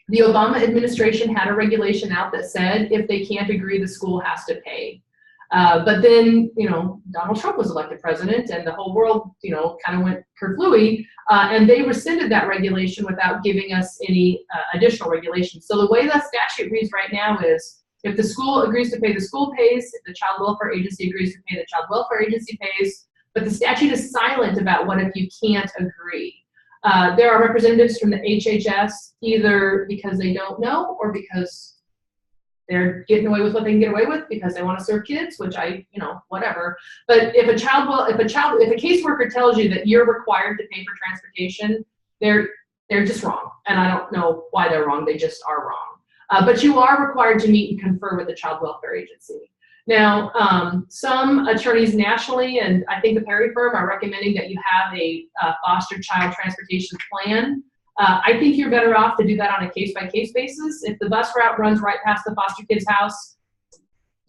The Obama administration had a regulation out that said if they can't agree, the school has to pay. But then, Donald Trump was elected president and the whole world, kind of went kerflooey, and they rescinded that regulation without giving us any additional regulation. So the way the statute reads right now is if the school agrees to pay, the school pays. If the child welfare agency agrees to pay, the child welfare agency pays. But the statute is silent about what if you can't agree. There are representatives from the HHS, either because they don't know or because they're getting away with what they can get away with because they want to serve kids, which whatever. But if a caseworker tells you that you're required to pay for transportation, they're just wrong. And I don't know why they're wrong, they just are wrong. But you are required to meet and confer with the child welfare agency. Now, some attorneys nationally, and I think the Perry firm, are recommending that you have a foster child transportation plan. I think you're better off to do that on a case-by-case basis. If the bus route runs right past the foster kid's house,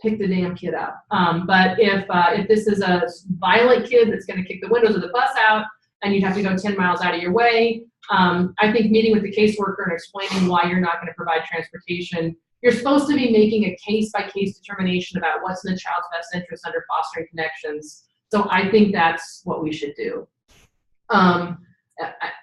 pick the damn kid up. But if this is a violent kid that's going to kick the windows of the bus out and you'd have to go 10 miles out of your way, I think meeting with the caseworker and explaining why you're not going to provide transportation, you're supposed to be making a case-by-case determination about what's in the child's best interest under fostering connections. So I think that's what we should do.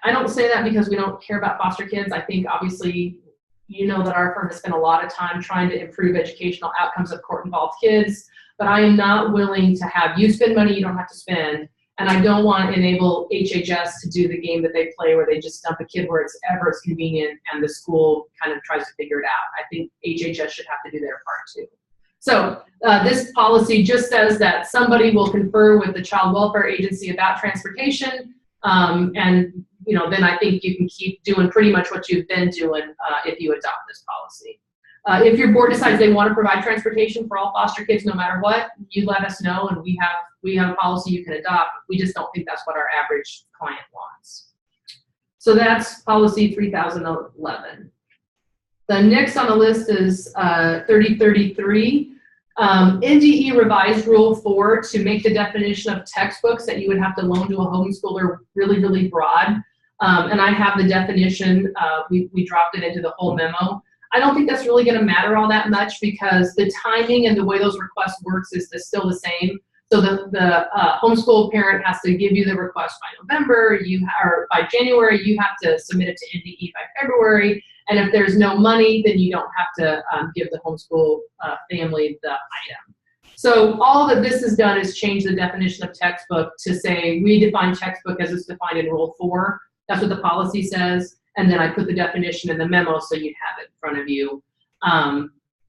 I don't say that because we don't care about foster kids. I think obviously that our firm has spent a lot of time trying to improve educational outcomes of court-involved kids, but I am not willing to have you spend money you don't have to spend, and I don't want to enable HHS to do the game that they play where they just dump a kid where it's convenient and the school kind of tries to figure it out. I think HHS should have to do their part too. So this policy just says that somebody will confer with the child welfare agency about transportation, and then I think you can keep doing pretty much what you've been doing if you adopt this policy. If your board decides they want to provide transportation for all foster kids no matter what, you let us know and we have a policy you can adopt. We just don't think that's what our average client wants. So that's policy 3011. The next on the list is 3033. NDE revised Rule 4 to make the definition of textbooks that you would have to loan to a homeschooler really, really broad. And I have the definition. We dropped it into the whole memo. I don't think that's really going to matter all that much because the timing and the way those requests works is still the same. So the homeschool parent has to give you the request by November, or by January, you have to submit it to NDE by February, And if there's no money, then you don't have to give the homeschool family the item. So all that this has done is change the definition of textbook to say we define textbook as it's defined in Rule 4. That's what the policy says. And then I put the definition in the memo so you have it in front of you.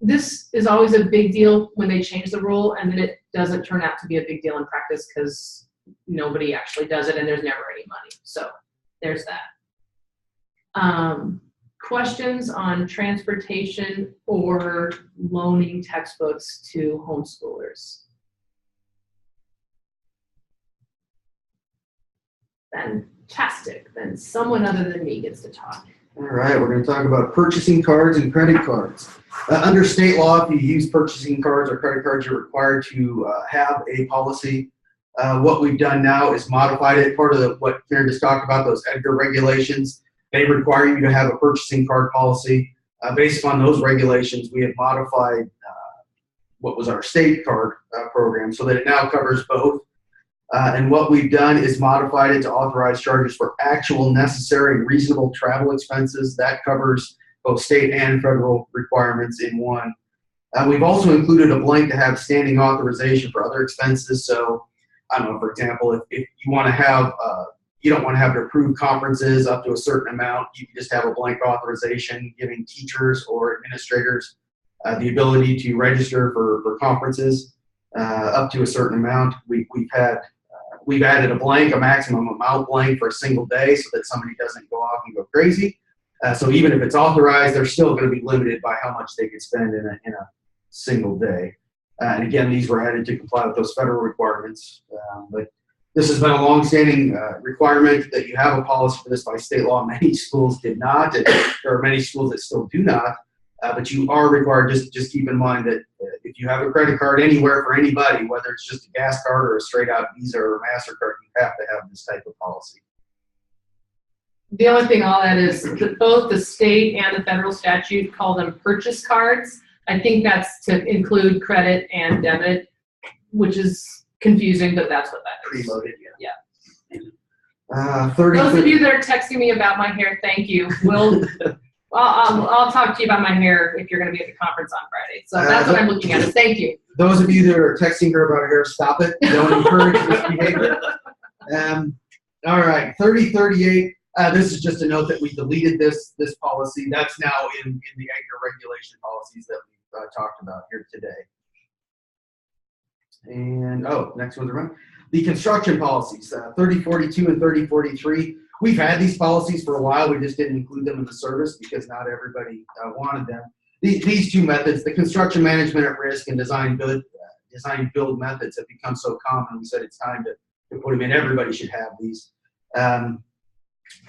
This is always a big deal when they change the rule, and then it doesn't turn out to be a big deal in practice because nobody actually does it and there's never any money. So there's that. Questions on transportation or loaning textbooks to homeschoolers? Fantastic. Then someone other than me gets to talk. All right, we're going to talk about purchasing cards and credit cards. Under state law, if you use purchasing cards or credit cards, you're required to have a policy. What we've done now is modified it. Part of what Karen just talked about, those EDGAR regulations, they require you to have a purchasing card policy. Based on those regulations, we have modified what was our state card program so that it now covers both. And what we've done is modified it to authorize charges for actual necessary and reasonable travel expenses. That covers both state and federal requirements in one. We've also included a blank to have standing authorization for other expenses. So, I don't know, for example, if you want to have, you don't want to have to approve conferences up to a certain amount, you can just have a blank authorization giving teachers or administrators the ability to register for conferences up to a certain amount. We've added a blank, a maximum amount blank for a single day so that somebody doesn't go off and go crazy. So even if it's authorized, they're still going to be limited by how much they could spend in a single day. And again, these were added to comply with those federal requirements. But this has been a long-standing requirement that you have a policy for this by state law. Many schools did not, and there are many schools that still do not. But you are required, just keep in mind that if you have a credit card anywhere for anybody, whether it's just a gas card or a straight out Visa or MasterCard, you have to have this type of policy. The only thing I'll add is that both the state and the federal statute call them purchase cards. I think that's to include credit and debit, which is confusing, but that's what that is. Preloaded, yeah. Those of you that are texting me about my hair, thank you. I'll talk to you about my hair if you're going to be at the conference on Friday. So that's what I'm looking at. Thank you. Those of you that are texting her about her hair, stop it. Don't encourage this behavior. All right, 3038. This is just a note that we deleted this policy. That's now in the EDGAR regulation policies that we talked about here today. And next one's around. The construction policies, 3042 and 3043. We've had these policies for a while. We just didn't include them in the service because not everybody wanted them. These two methods, the construction management at risk and design build methods, have become so common. We said it's time to put them in. Everybody should have these.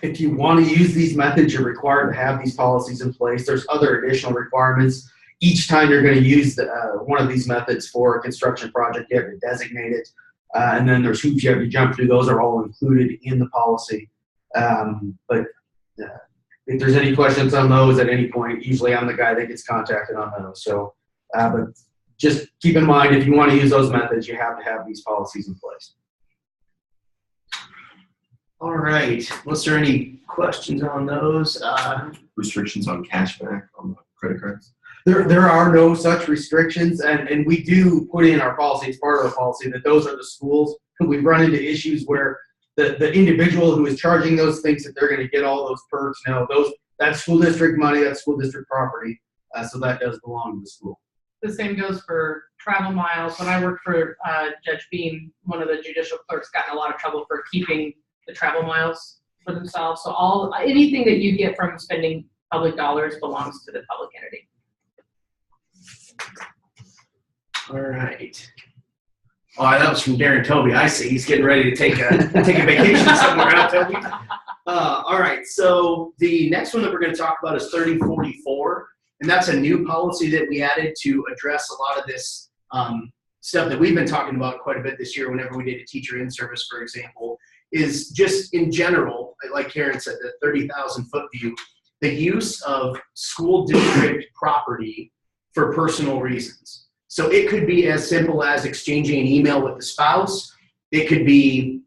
If you want to use these methods, you're required to have these policies in place. There's other additional requirements. Each time you're going to use one of these methods for a construction project, you have to designate it. And then there's hoops you have to jump through. Those are all included in the policy. But if there's any questions on those at any point, usually I'm the guy that gets contacted on those. So, but just keep in mind, if you want to use those methods, you have to have these policies in place. All right. Was there any questions on those? Restrictions on cashback on the credit cards? There are no such restrictions, and we do put in our policy, it's part of our policy, that those are the schools. We've run into issues where the individual who is charging those thinks that they're going to get all those perks. No, that's school district money, that's school district property, so that does belong to the school. The same goes for travel miles. When I worked for Judge Beam, one of the judicial clerks got in a lot of trouble for keeping the travel miles for themselves. So anything that you get from spending public dollars belongs to the public entity. All right. Oh, that was from Darren Toby. I see. He's getting ready to take a vacation somewhere, huh, Toby? All right. So the next one that we're going to talk about is 3044, and that's a new policy that we added to address a lot of this stuff that we've been talking about quite a bit this year. Whenever we did a teacher in service, for example, is just in general, like Karen said, the 30,000-foot view, the use of school district property for personal reasons. So it could be as simple as exchanging an email with the spouse. It could be,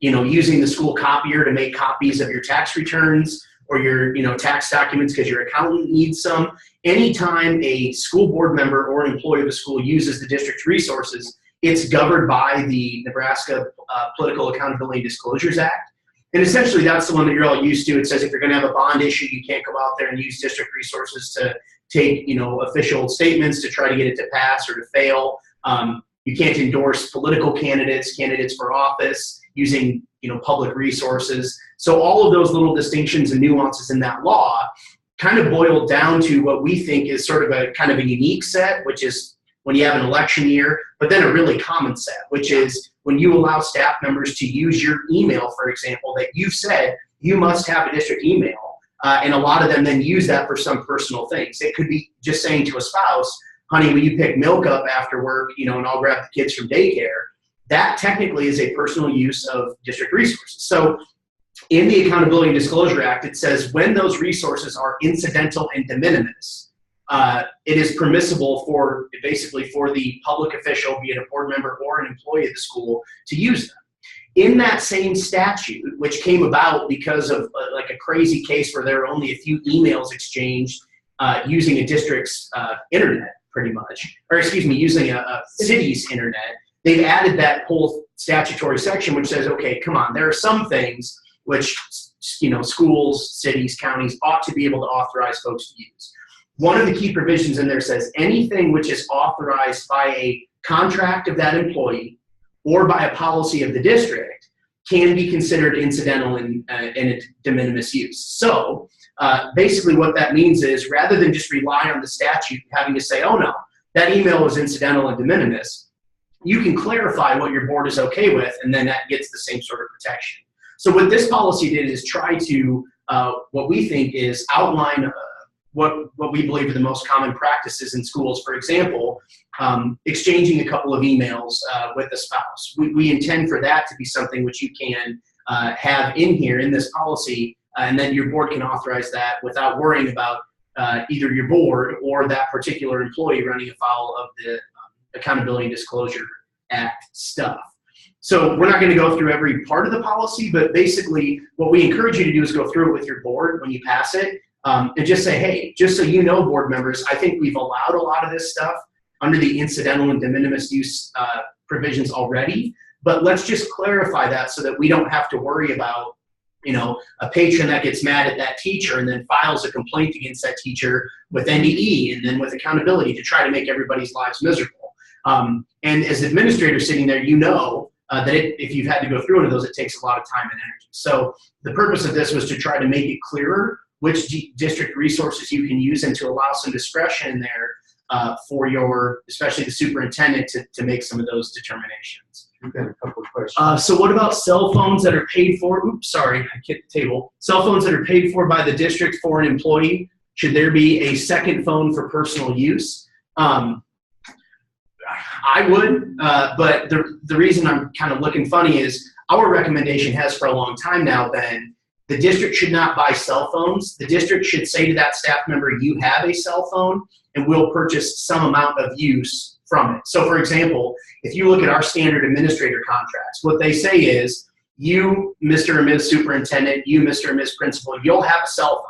using the school copier to make copies of your tax returns, or your tax documents because your accountant needs some. Anytime a school board member or an employee of the school uses the district's resources, it's governed by the Nebraska Political Accountability and Disclosures Act. And essentially, that's the one that you're all used to. It says if you're going to have a bond issue, you can't go out there and use district resources to take, official statements to try to get it to pass or to fail. You can't endorse political candidates for office using, public resources. So all of those little distinctions and nuances in that law kind of boiled down to what we think is sort of a kind of a unique set, which is when you have an election year, but then a really common set, which is when you allow staff members to use your email, for example, that you've said you must have a district email, and a lot of them then use that for some personal things. It could be just saying to a spouse, honey, will you pick milk up after work, and I'll grab the kids from daycare. That technically is a personal use of district resources. So in the Accountability and Disclosure Act, it says when those resources are incidental and de minimis, it is permissible for the public official, be it a board member or an employee of the school, to use them. In that same statute, which came about because of like a crazy case where there are only a few emails exchanged using a district's internet, pretty much, or using a city's internet, they've added that whole statutory section which says, okay, come on, there are some things which schools, cities, counties ought to be able to authorize folks to use. One of the key provisions in there says anything which is authorized by a contract of that employee or by a policy of the district can be considered incidental and a de minimis use. So basically what that means is rather than just rely on the statute having to say, oh no, that email was incidental and de minimis, you can clarify what your board is okay with, and then that gets the same sort of protection. So what this policy did is try to, what we think is outline what we believe are the most common practices in schools. For example, exchanging a couple of emails with a spouse. We intend for that to be something which you can have in here in this policy, and then your board can authorize that without worrying about either your board or that particular employee running afoul of the Accountability and Disclosure Act stuff. So we're not going to go through every part of the policy, but basically what we encourage you to do is go through it with your board when you pass it, and just say, hey, just so you know, board members, I think we've allowed a lot of this stuff under the incidental and de minimis use provisions already, but let's just clarify that so that we don't have to worry about a patron that gets mad at that teacher and then files a complaint against that teacher with NDE and then with accountability to try to make everybody's lives miserable. And as the administrator sitting there, that if you've had to go through one of those, it takes a lot of time and energy. So the purpose of this was to try to make it clearer which district resources you can use and to allow some discretion in there for especially the superintendent to make some of those determinations. We've got a couple of questions. So what about cell phones that are paid for? Oops, sorry, I hit the table. Cell phones that are paid for by the district for an employee, should there be a second phone for personal use? I would, but the reason I'm kind of looking funny is our recommendation has for a long time now been the district should not buy cell phones. The district should say to that staff member, you have a cell phone and we'll purchase some amount of use from it. So for example, if you look at our standard administrator contracts, what they say is you, Mr. or Ms. Superintendent, you, Mr. or Ms. Principal, you'll have a cell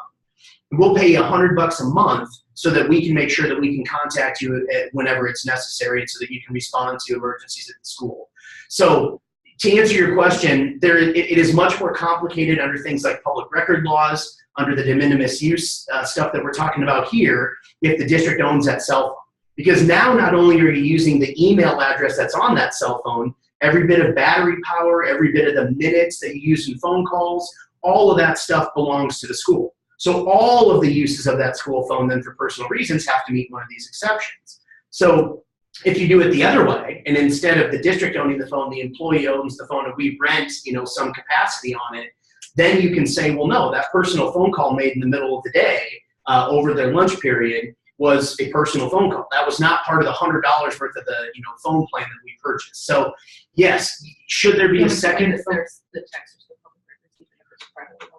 phone. We'll pay you $100 a month so that we can make sure that we can contact you whenever it's necessary and so that you can respond to emergencies at the school. So to answer your question, it is much more complicated under things like public record laws, under the de minimis use stuff that we're talking about here, if the district owns that cell phone. Because now not only are you using the email address that's on that cell phone, every bit of battery power, every bit of the minutes that you use in phone calls, all of that stuff belongs to the school. So all of the uses of that school phone then for personal reasons have to meet one of these exceptions. So if you do it the other way, and instead of the district owning the phone, the employee owns the phone and we rent, some capacity on it, then you can say, well, no, that personal phone call made in the middle of the day over their lunch period was a personal phone call. That was not part of the $100 worth of the phone plan that we purchased. So yes, should there be a second phone? The text or the public records, even if it's private phone.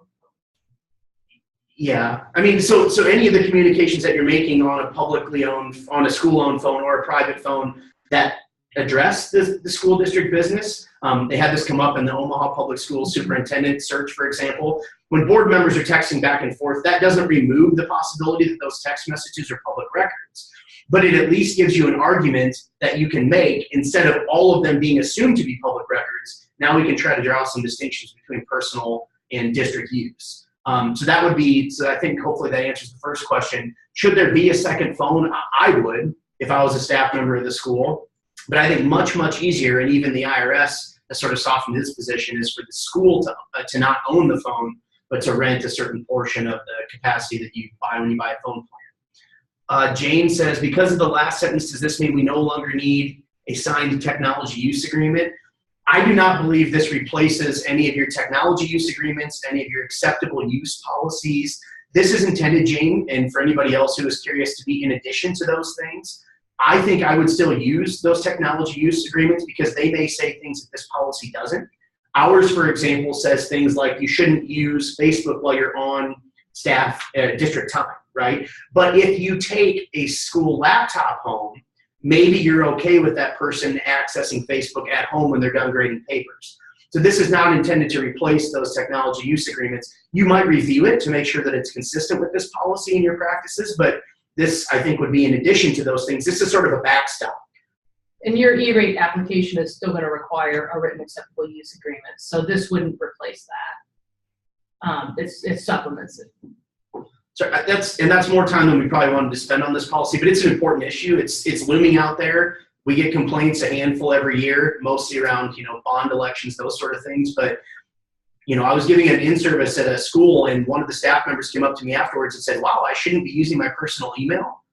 Yeah, I mean, so any of the communications that you're making on a publicly owned, on a school-owned phone or a private phone that address the school district business, they had this come up in the Omaha Public Schools superintendent search, for example. when board members are texting back and forth, that doesn't remove the possibility that those text messages are public records. But it at least gives you an argument that you can make instead of all of them being assumed to be public records. Now we can try to draw some distinctions between personal and district use. So that would be, so I think hopefully that answers the first question. Should there be a second phone? I would, if I was a staff member of the school. But I think much, much easier, and even the IRS has sort of softened this position, is for the school to not own the phone, but to rent a certain portion of the capacity that you buy when you buy a phone plan. Jane says, because of the last sentence, does this mean we no longer need a signed technology use agreement? I do not believe this replaces any of your technology use agreements, any of your acceptable use policies. This is intended, Jane, and for anybody else who is curious, to be in addition to those things. I think I would still use those technology use agreements because they may say things that this policy doesn't. Ours, for example, says things like you shouldn't use Facebook while you're on staff district time, right? But if you take a school laptop home, maybe you're okay with that person accessing Facebook at home when they're done grading papers. So this is not intended to replace those technology use agreements. You might review it to make sure that it's consistent with this policy in your practices, but this, I think, would be in addition to those things. This is sort of a backstop. And your E-rate application is still going to require a written acceptable use agreement, so this wouldn't replace that. It supplements it. So that's more time than we probably wanted to spend on this policy, but it's an important issue. It's looming out there. We get complaints a handful every year, mostly around bond elections, those sort of things. But I was giving an in-service at a school, and one of the staff members came up to me afterwards and said, "Wow, I shouldn't be using my personal email."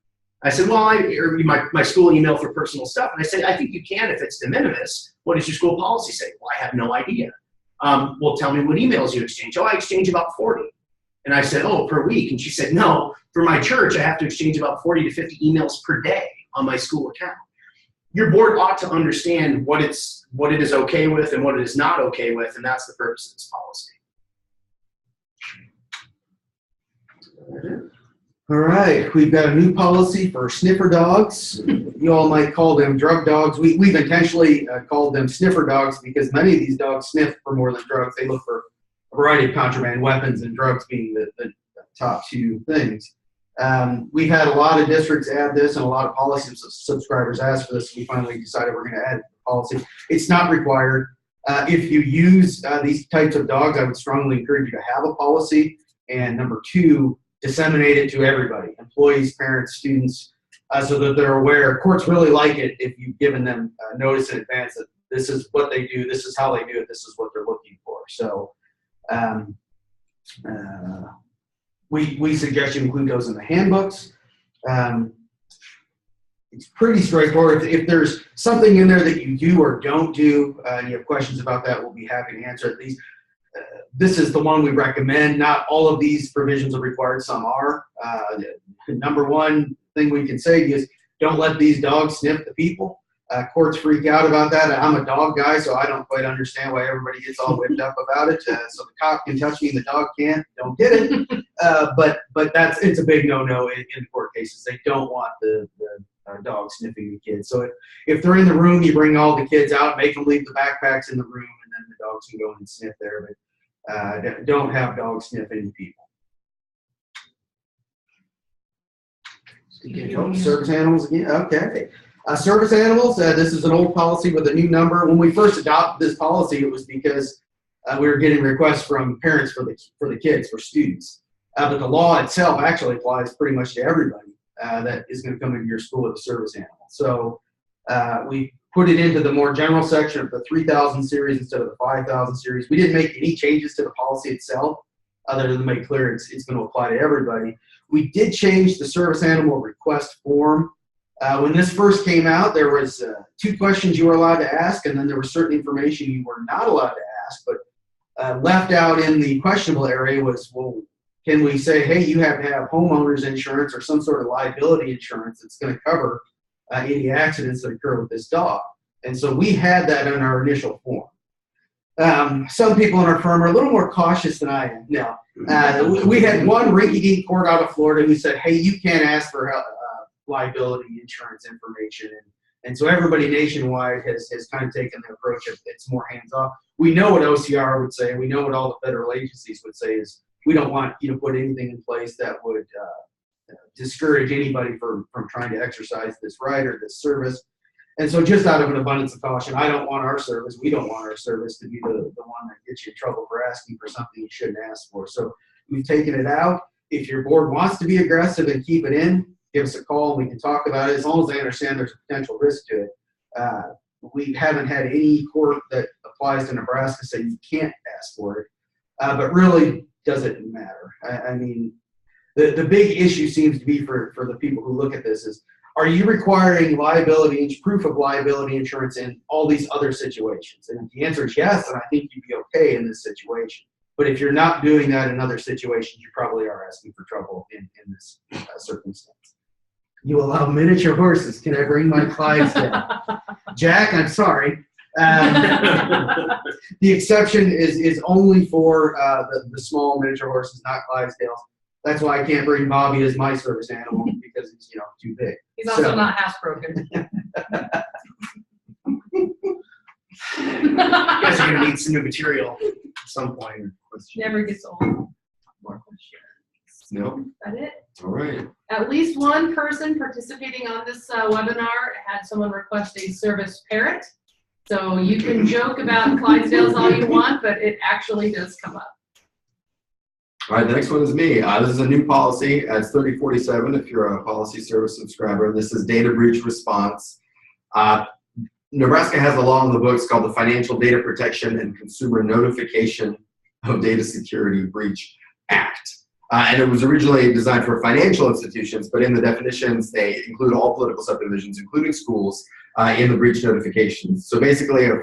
I said, "Well, or my school email for personal stuff." And I said, "I think you can if it's de minimis. What does your school policy say?" "Well, I have no idea." "Well, tell me what emails you exchange." "Oh, I exchange about 40. And I said, "Oh, per week?" And she said, "No, for my church, I have to exchange about 40 to 50 emails per day on my school account." Your board ought to understand what it is okay with and what it is not okay with, and that's the purpose of this policy. All right, we've got a new policy for sniffer dogs. You all might call them drug dogs. We've intentionally called them sniffer dogs because many of these dogs sniff for more than drugs. They look for a variety of contraband, weapons and drugs being the top two things. We've had a lot of districts add this and a lot of policy subscribers ask for this. We finally decided we're going to add the policy. It's not required. If you use these types of dogs, I would strongly encourage you to have a policy. And number two, disseminate it to everybody, employees, parents, students, so that they're aware. Courts really like it if you've given them notice in advance that this is what they do, this is how they do it, this is what they're looking for. So we suggest you include those in the handbooks. It's pretty straightforward. If there's something in there that you do or don't do, and you have questions about that, we'll be happy to answer it. This is the one we recommend. Not all of these provisions are required. Some are. Number one thing we can say is don't let these dogs sniff the people. Courts freak out about that. I'm a dog guy, so I don't quite understand why everybody gets all whipped up about it. So the cop can touch me and the dog can't. Don't get it. But it's a big no-no in court cases. They don't want the dog sniffing the kids. So if they're in the room, you bring all the kids out, make them leave the backpacks in the room, and then the dogs can go in and sniff there. But don't have dogs sniff any people. Service animals again. Okay. Service animals. This is an old policy with a new number. When we first adopted this policy, it was because we were getting requests from parents for the kids, for students. But the law itself actually applies pretty much to everybody that is going to come into your school with a service animal. So we put it into the more general section of the 3,000 series instead of the 5,000 series. We didn't make any changes to the policy itself other than make clear it's going to apply to everybody. We did change the service animal request form. When this first came out, there was 2 questions you were allowed to ask, and then there was certain information you were not allowed to ask. But left out in the questionable area was, well, can we say, hey, you have to have homeowners insurance or some sort of liability insurance that's going to cover any accidents that occur with this dog? And so we had that in our initial form. Some people in our firm are a little more cautious than I am. Now, we had one rinky-dink court out of Florida who said, hey, you can't ask for liability insurance information. And so everybody nationwide has kind of taken the approach of it's more hands-off. We know what OCR would say. We know what all the federal agencies would say is we don't want you to put anything in place that would discourage anybody from trying to exercise this right or this service. And so just out of an abundance of caution, I don't want our service, we don't want our service to be the one that gets you in trouble for asking for something you shouldn't ask for. So we've taken it out. If your board wants to be aggressive and keep it in, give us a call and we can talk about it as long as they understand there's a potential risk to it. We haven't had any court that applies to Nebraska say you can't ask for it, but really doesn't matter. I mean, the big issue seems to be for the people who look at this is, are you requiring proof of liability insurance in all these other situations? And if the answer is yes, then I think you'd be okay in this situation. But if you're not doing that in other situations, you probably are asking for trouble in this circumstance. You allow miniature horses. Can I bring my Clydesdale? Jack, I'm sorry. The exception is only for the small miniature horses, not Clydesdales. That's why I can't bring Bobby as my service animal because he's too big. He's also not housebroken. You guys are going to need some new material at some point. Never gets old. More questions? No. Is that it? All right. At least one person participating on this webinar had someone request a service parrot. So you can joke about Clydesdales all you want, but it actually does come up. All right, the next one is me. This is a new policy. It's 3047 if you're a policy service subscriber. This is data breach response. Nebraska has a law in the books called the Financial Data Protection and Consumer Notification of Data Security Breach Act. And it was originally designed for financial institutions, but in the definitions, they include all political subdivisions, including schools, in the breach notifications. So basically, if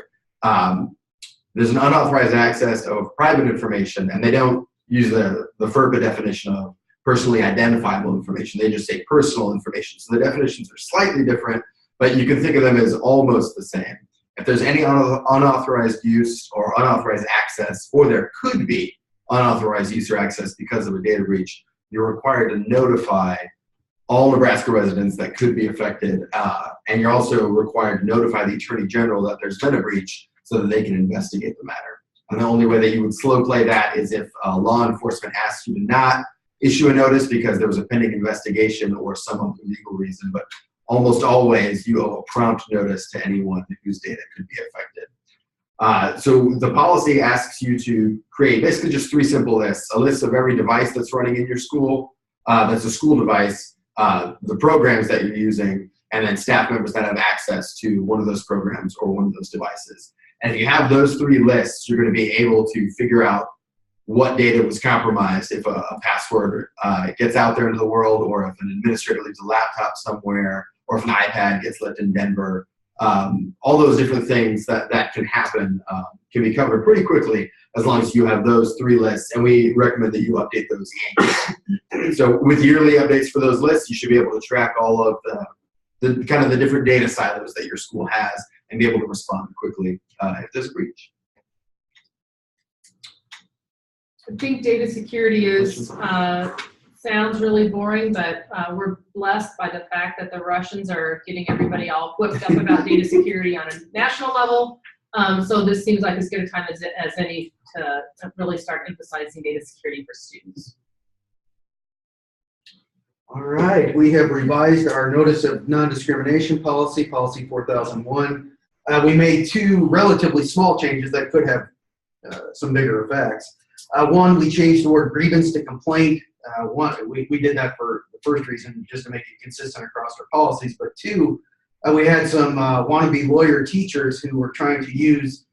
there's an unauthorized access of private information, and they don't use the FERPA definition of personally identifiable information. They just say personal information. So the definitions are slightly different, but you can think of them as almost the same. If there's any unauthorized use or unauthorized access, or there could be unauthorized use or access because of a data breach, you're required to notify all Nebraska residents that could be affected, and you're also required to notify the Attorney General that there's been a breach so that they can investigate the matter. And the only way that you would slow play that is if law enforcement asks you to not issue a notice because there was a pending investigation or some other legal reason, but almost always you owe a prompt notice to anyone whose data could be affected. So the policy asks you to create basically just 3 simple lists: a list of every device that's running in your school, that's a school device, the programs that you're using, and then staff members that have access to one of those programs or one of those devices. And if you have those 3 lists, you're going to be able to figure out what data was compromised if a password gets out there into the world, or if an administrator leaves a laptop somewhere, or if an iPad gets left in Denver. All those different things that can happen can be covered pretty quickly as long as you have those 3 lists, and we recommend that you update those annually. So with yearly updates for those lists, you should be able to track all of the kind of the different data silos that your school has and be able to respond quickly if there's a breach. I think data security is sounds really boring, but we're blessed by the fact that the Russians are getting everybody all whipped up about data security on a national level. So this seems like as good a time as any to really start emphasizing data security for students. All right, we have revised our notice of non-discrimination policy, policy 4001. We made 2 relatively small changes that could have some bigger effects. One, we changed the word grievance to complaint. We did that for the first reason, just to make it consistent across our policies. But 2, we had some wannabe lawyer teachers who were trying to use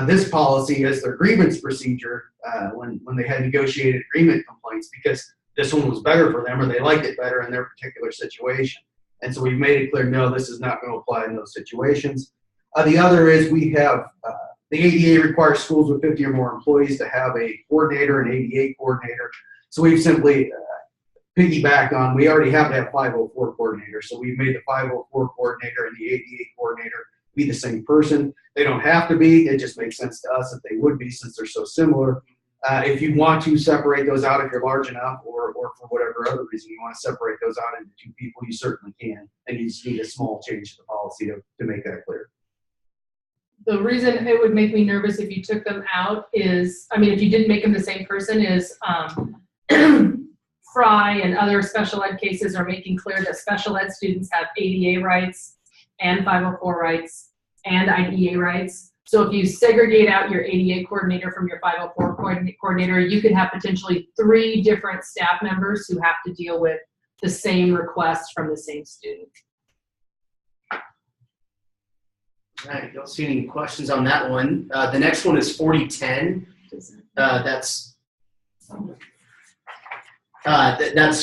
this policy as their grievance procedure when they had negotiated agreement complaints, because this one was better for them or they liked it better in their particular situation. And so we've made it clear, no, this is not going to apply in those situations. The other is we have the ADA requires schools with 50 or more employees to have a coordinator, an ADA coordinator. So we've simply piggybacked on, we already have to have 504 coordinators. So we've made the 504 coordinator and the ADA coordinator be the same person. They don't have to be. It just makes sense to us that they would be, since they're so similar. If you want to separate those out, if you're large enough, or for whatever other reason you want to separate those out into 2 people, you certainly can. And you just need a small change to the policy to make that clear. the reason it would make me nervous if you took them out is, I mean, if you didn't make them the same person, is Fry and other special ed cases are making clear that special ed students have ADA rights and 504 rights and IDEA rights. So if you segregate out your ADA coordinator from your 504 coordinator, you could have potentially 3 different staff members who have to deal with the same request from the same student. All right, don't see any questions on that one. The next one is 4010. That's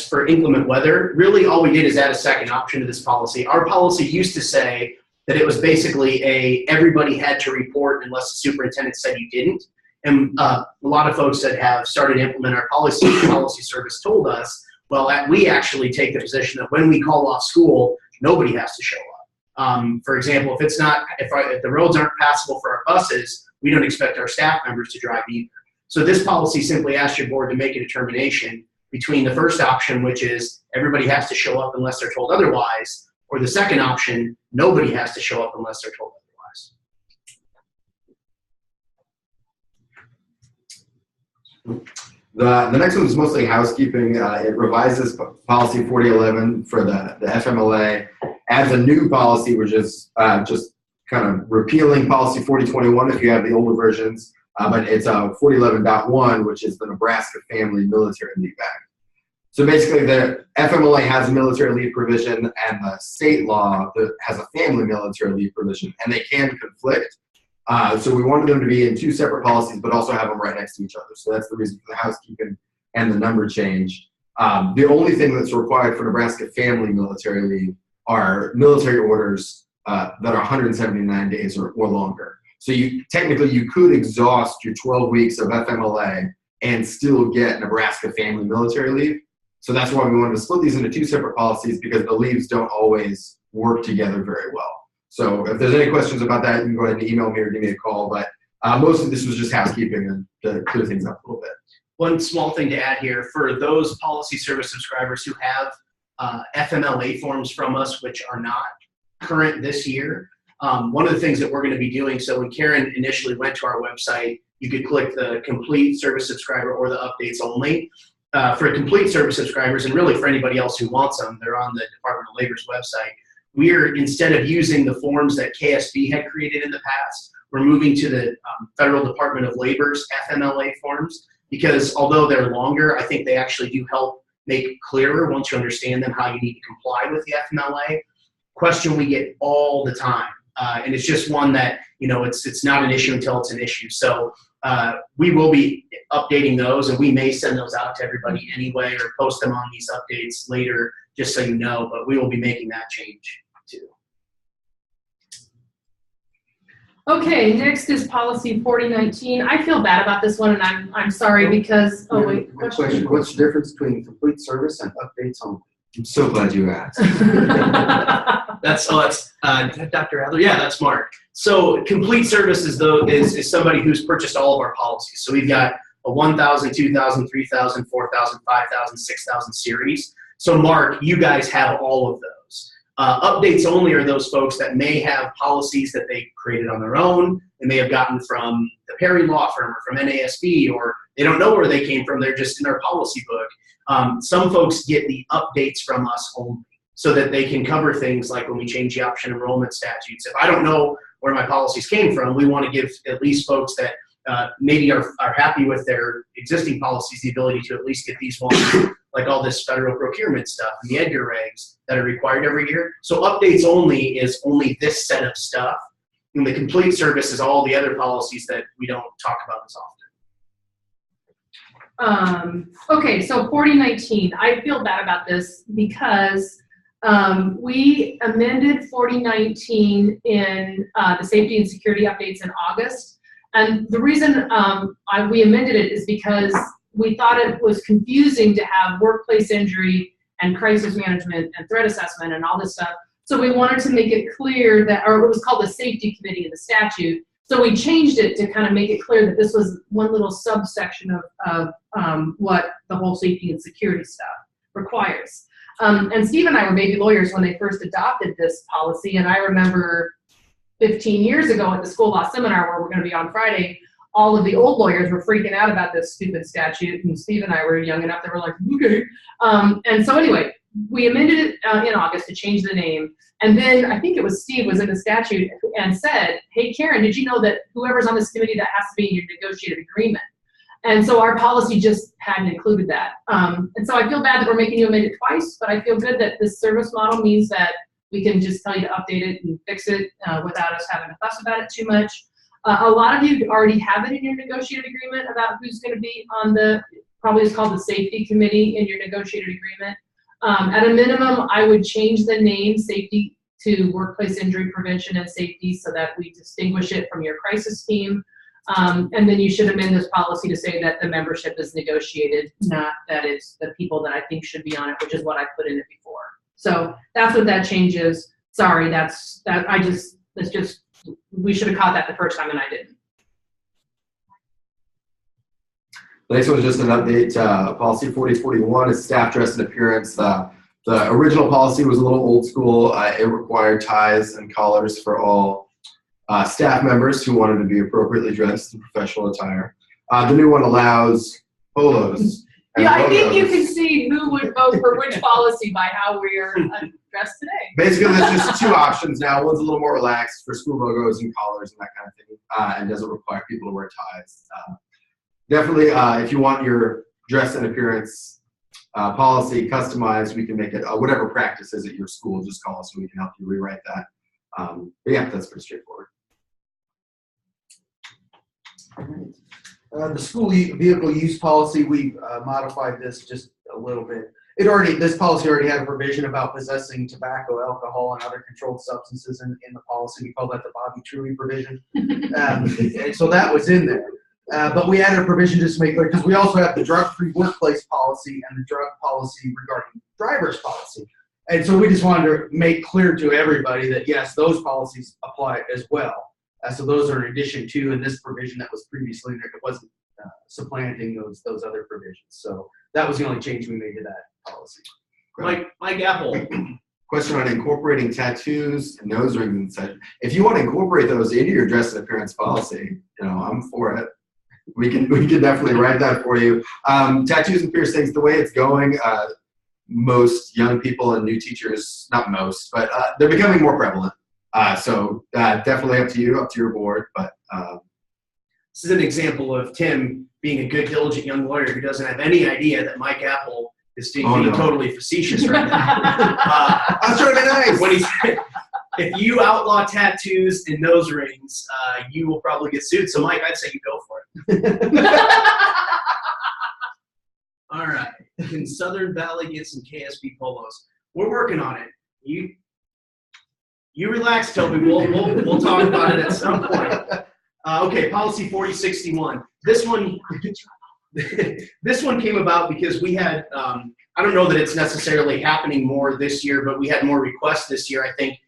for inclement weather. Really, all we did is add a second option to this policy. Our policy used to say that it was basically everybody had to report unless the superintendent said you didn't. And a lot of folks that have started to implement our policy service told us, well, we actually take the position that when we call off school, nobody has to show up. For example, if the roads aren't passable for our buses, we don't expect our staff members to drive either. So this policy simply asks your board to make a determination between the first option, which is everybody has to show up unless they're told otherwise, or the second option, nobody has to show up unless they're told otherwise. The next one is mostly housekeeping. It revises policy 4011 for the FMLA, adds a new policy, which is just kind of repealing policy 4021 if you have the older versions, but it's 4011.1, which is the Nebraska Family Military Leave Act. So basically, the FMLA has a military leave provision, and the state law has a family military leave provision, and they can conflict. So we wanted them to be in 2 separate policies, but also have them right next to each other. So that's the reason for the housekeeping and the number change. The only thing that's required for Nebraska family military leave are military orders that are 179 days or longer. So technically you could exhaust your 12 weeks of FMLA and still get Nebraska family military leave. So that's why we wanted to split these into 2 separate policies, because the leaves don't always work together very well. So if there's any questions about that, you can go ahead and email me or give me a call. But most of this was just housekeeping and to clear things up a little bit. One small thing to add here, for those policy service subscribers who have FMLA forms from us, which are not current this year, one of the things that we're going to be doing, so when Karen initially went to our website, you could click the complete service subscriber or the updates only. For complete service subscribers, and really for anybody else who wants them, they're on the Department of Labor's website. We're, instead of using the forms that KSB had created in the past, we're moving to the Federal Department of Labor's FMLA forms, because although they're longer, I think they actually do help make clearer, once you understand them, how you need to comply with the FMLA. Question we get all the time, and it's just one that, it's not an issue until it's an issue. So we will be updating those, and we may send those out to everybody anyway, or post them on these updates later, just so you know, but we will be making that change too. Okay, next is policy 4019. I feel bad about this one, and I'm sorry because, oh wait. One question, what's the difference between complete service and updates only? I'm so glad you asked. That's Dr. Adler. Yeah, that's Mark. So complete service is somebody who's purchased all of our policies. So we've got a 1,000, 2,000, 3,000, 4,000, 5,000, 6,000 series. So Mark, you guys have all of those. Updates only are those folks that may have policies that they created on their own. They may have gotten from the Perry Law Firm or from NASB, or they don't know where they came from. They're just in our policy book. Some folks get the updates from us only, so that they can cover things like when we change the option enrollment statutes. If I don't know where my policies came from, we want to give at least folks that maybe are happy with their existing policies the ability to at least get these ones, like all this federal procurement stuff and the EDGAR regs that are required every year. So updates only is only this set of stuff. And the complete service is all the other policies that we don't talk about as often. Okay, so 4019, I feel bad about this because we amended 4019 in the safety and security updates in August. And the reason we amended it is because we thought it was confusing to have workplace injury and crisis management and threat assessment and all this stuff. So we wanted to make it clear that, or it was called the safety committee in the statute. So we changed it to kind of make it clear that this was one little subsection of what the whole safety and security stuff requires. And Steve and I were baby lawyers when they first adopted this policy, and I remember 15 years ago at the school law seminar where we're going to be on Friday, all of the old lawyers were freaking out about this stupid statute, and Steve and I were young enough that we're like, okay. And so anyway, we amended it in August to change the name. And then I think it was Steve was in the statute and said, hey, Karen, did you know that whoever's on this committee, that has to be in your negotiated agreement? And so our policy just hadn't included that. And so I feel bad that we're making you amend it twice, but I feel good that this service model means that we can just tell you to update it and fix it without us having to fuss about it too much. A lot of you already have it in your negotiated agreement about who's going to be on the, probably it's called the safety committee in your negotiated agreement. At a minimum, I would change the name safety to workplace injury prevention and safety so that we distinguish it from your crisis team. And then you should amend this policy to say that the membership is negotiated, not that it's the people that I think should be on it, which is what I put in it before. So that's what that change is. Sorry, we should have caught that the first time and I didn't. The next one is just an update. Policy 4041 is staff dress and appearance. The original policy was a little old school. It required ties and collars for all staff members who wanted to be appropriately dressed in professional attire. The new one allows polos. Yeah, I think you can see who would vote for which policy by how we're dressed today. Basically, there's just two options now. One's a little more relaxed for school logos and collars and that kind of thing, and doesn't require people to wear ties. Definitely, if you want your dress and appearance policy customized, we can make it whatever practice is at your school. Just call us and we can help you rewrite that. But yeah, that's pretty straightforward. The school vehicle use policy, we modified this just a little bit. This policy already had a provision about possessing tobacco, alcohol, and other controlled substances in the policy. We call that the Bobby Truly provision. And so that was in there. But we added a provision just to make clear, because we also have the drug-free workplace policy and the drug policy regarding driver's policy. And so we just wanted to make clear to everybody that, yes, those policies apply as well. So those are in addition to, and this provision that was previously in there, it wasn't supplanting those other provisions. So that was the only change we made to that policy. Mike Apple. Question on incorporating tattoos and nose rings and such. If you want to incorporate those into your dress and appearance policy, I'm for it. We can definitely write that for you. Tattoos and piercings, the way it's going, most young people and new teachers, not most, but they're becoming more prevalent. So definitely up to you, up to your board. But this is an example of Tim being a good, diligent young lawyer who doesn't have any idea that Mike Apple is being totally facetious right now. That's trying to be nice. When if you outlaw tattoos and nose rings, you will probably get sued. So, Mike, I'd say you go for it. All right. Can Southern Valley get some KSB polos? We're working on it. You relax, Toby. We'll talk about it at some point. Okay, policy 4061. This one came about because we had, I don't know that it's necessarily happening more this year, but we had more requests this year. I think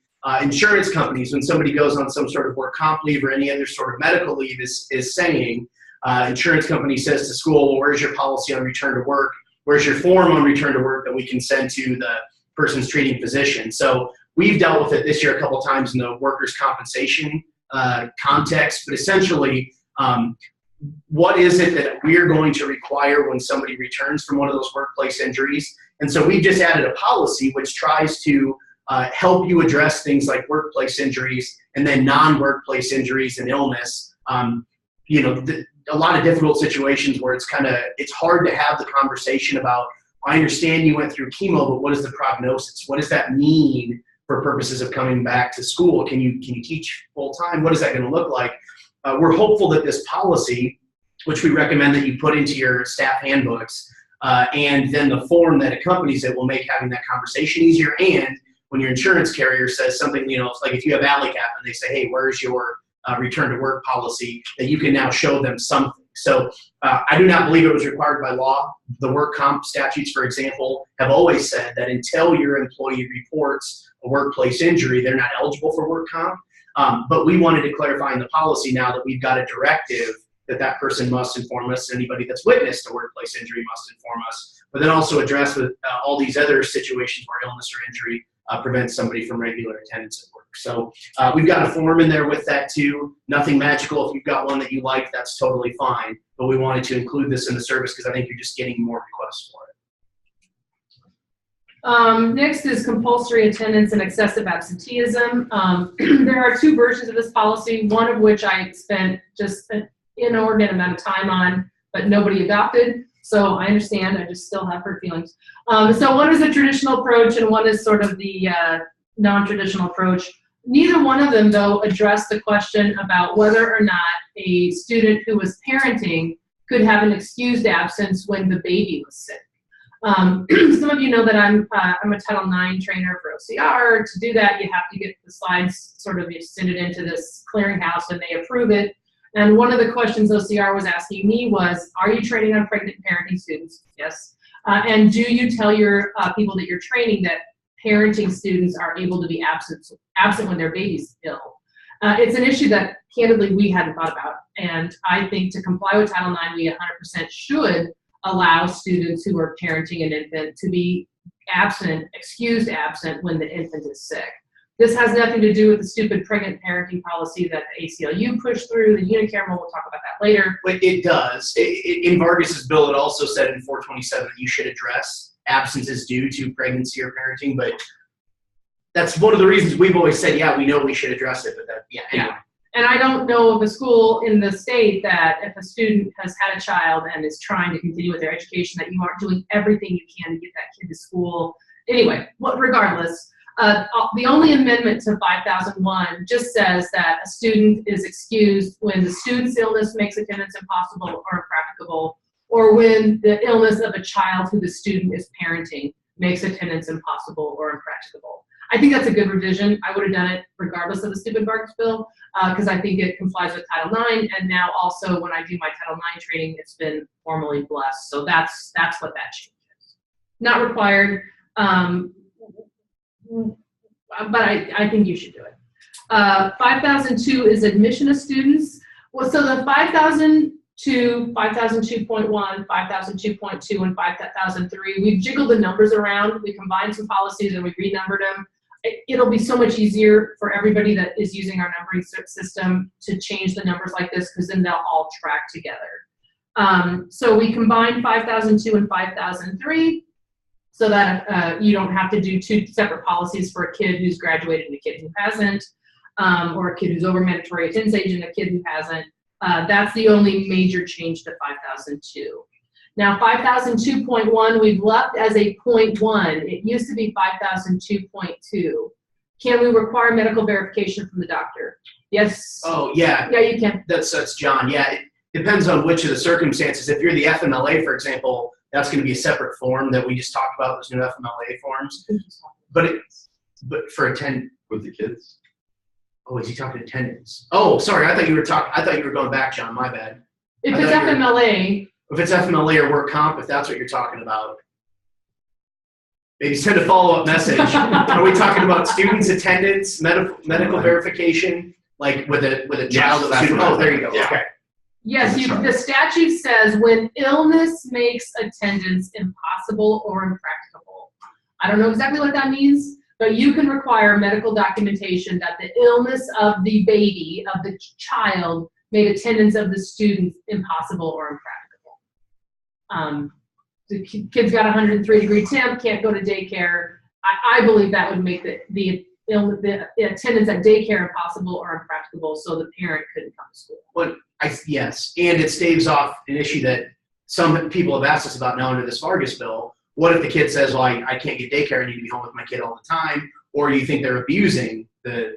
insurance companies, when somebody goes on some sort of work comp leave or any other sort of medical leave, is saying, insurance company says to school, well, where's your policy on return to work? Where's your form on return to work that we can send to the person's treating physician? So we've dealt with it this year a couple times in the workers' compensation context, but essentially, what is it that we're going to require when somebody returns from one of those workplace injuries? And so we just added a policy which tries to help you address things like workplace injuries and then non-workplace injuries and illness. A lot of difficult situations where it's hard to have the conversation about, I understand you went through chemo, but what is the prognosis? What does that mean for purposes of coming back to school? Can you teach full time? What is that going to look like? We're hopeful that this policy, which we recommend that you put into your staff handbooks, and then the form that accompanies it will make having that conversation easier. And when your insurance carrier says something, it's like if you have ALICAP and they say, hey, where's your return to work policy, that you can now show them something. So I do not believe it was required by law. The work comp statutes, for example, have always said that until your employee reports a workplace injury, they're not eligible for work comp. But we wanted to clarify in the policy now that we've got a directive that person must inform us. Anybody that's witnessed a workplace injury must inform us. But then also address with all these other situations where illness or injury prevents somebody from regular attendance at work. So we've got a form in there with that too. Nothing magical. If you've got one that you like, that's totally fine. But we wanted to include this in the service because I think you're just getting more requests for it. Next is compulsory attendance and excessive absenteeism. There are two versions of this policy, one of which I spent just an inordinate amount of time on, but nobody adopted. So I understand, I just still have hurt feelings. So one is a traditional approach and one is sort of the non-traditional approach. Neither one of them, though, addressed the question about whether or not a student who was parenting could have an excused absence when the baby was sick. Some of you know that I'm a Title IX trainer for OCR. To do that, you have to get the slides sort of send it into this clearinghouse and they approve it. And one of the questions OCR was asking me was, are you training on pregnant parenting students? Yes. And do you tell your people that you're training that parenting students are able to be absent when their baby's ill? It's an issue that, candidly, we hadn't thought about. And I think to comply with Title IX, we 100% should allow students who are parenting an infant to be absent, excused absent, when the infant is sick. This has nothing to do with the stupid pregnant parenting policy that the ACLU pushed through, the Unicare, we'll talk about that later. But it does. In Vargas's bill, it also said in 427 that you should address absences due to pregnancy or parenting, but that's one of the reasons we've always said, yeah, we know we should address it, but that, yeah, anyway. And I don't know of a school in the state that if a student has had a child and is trying to continue with their education, that you aren't doing everything you can to get that kid to school. Anyway, regardless, the only amendment to 5001 just says that a student is excused when the student's illness makes attendance impossible or impracticable, or when the illness of a child who the student is parenting makes attendance impossible or impracticable. I think that's a good revision. I would have done it regardless of the stupid Vargas bill, because I think it complies with Title IX, and now also when I do my Title IX training, it's been formally blessed. So that's what that change is. Not required, but I think you should do it. 5002 is admission of students. Well, so the 5002, 5002.1, 5002.2, and 5003, we've jiggled the numbers around. We combined some policies and we renumbered them. It'll be so much easier for everybody that is using our numbering system to change the numbers like this, because then they'll all track together. So we combined 5002 and 5003 so that you don't have to do two separate policies for a kid who's graduated and a kid who hasn't, or a kid who's over mandatory attendance age and a kid who hasn't. That's the only major change to 5002. Now 5002.1 we've left as a 0.1. It used to be 5002.2. Can we require medical verification from the doctor? Yes. Oh, yeah. Yeah, you can. That's John. Yeah, it depends on which of the circumstances. If you're the FMLA, for example, that's going to be a separate form that we just talked about, those new FMLA forms. But for attend With the kids? Oh, is he talking attendance? Oh, sorry. I thought you were going back, John. My bad. If it's FMLA. If it's FMLA or work comp, if that's what you're talking about, maybe send a follow-up message. Are we talking about students' attendance, medical verification, like with a child of a student? Oh, there you go. Yeah. Okay. Yes, the statute says when illness makes attendance impossible or impracticable. I don't know exactly what that means, but you can require medical documentation that the illness of the baby, of the child, made attendance of the student impossible or impracticable. The kid's got 103-degree temp, can't go to daycare. I believe that would make the attendance at daycare impossible or impracticable, so the parent couldn't come to school. But yes, and it staves off an issue that some people have asked us about now under this Vargas bill. What if the kid says, well, I can't get daycare, I need to be home with my kid all the time, or you think they're abusing the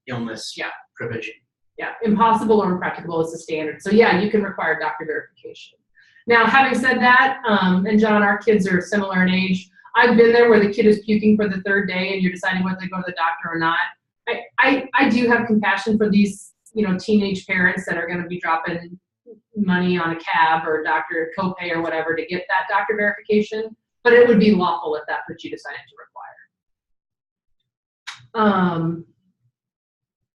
illness provision? Yeah, impossible or impracticable is the standard. So yeah, you can require doctor verification. Now, having said that, and John, our kids are similar in age. I've been there where the kid is puking for the third day and you're deciding whether to go to the doctor or not. I do have compassion for these, teenage parents that are going to be dropping money on a cab or doctor copay or whatever to get that doctor verification, but it would be lawful if that's what you decided to require.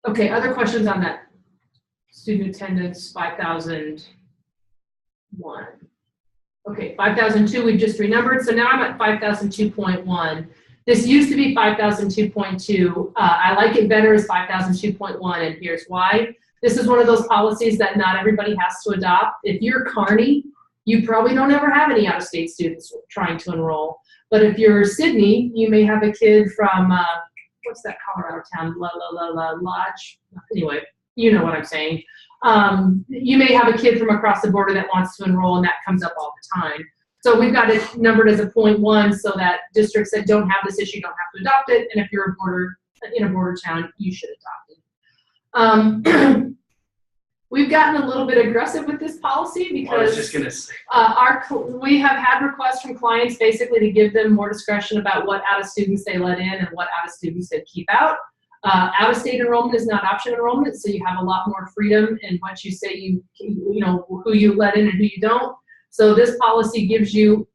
Okay, other questions on that? Student attendance, 5001. Okay, 5002 we've just renumbered, so now I'm at 5002.1. This used to be 5002.2. I like it better as 5002.1, and here's why. This is one of those policies that not everybody has to adopt. If you're Kearney, you probably don't ever have any out-of-state students trying to enroll. But if you're Sydney, you may have a kid from, what's that Colorado town? Lodge? Anyway, you know what I'm saying. You may have a kid from across the border that wants to enroll, and that comes up all the time. So we've got it numbered as a 0.1 so that districts that don't have this issue don't have to adopt it, and if you're in a border town, you should adopt it. We've gotten a little bit aggressive with this policy because I was just gonna say. We have had requests from clients basically to give them more discretion about what out-of-students they let in and what out-of-students they keep out. Out-of-state enrollment is not option enrollment, so you have a lot more freedom in what you say you know, who you let in and who you don't. So this policy gives you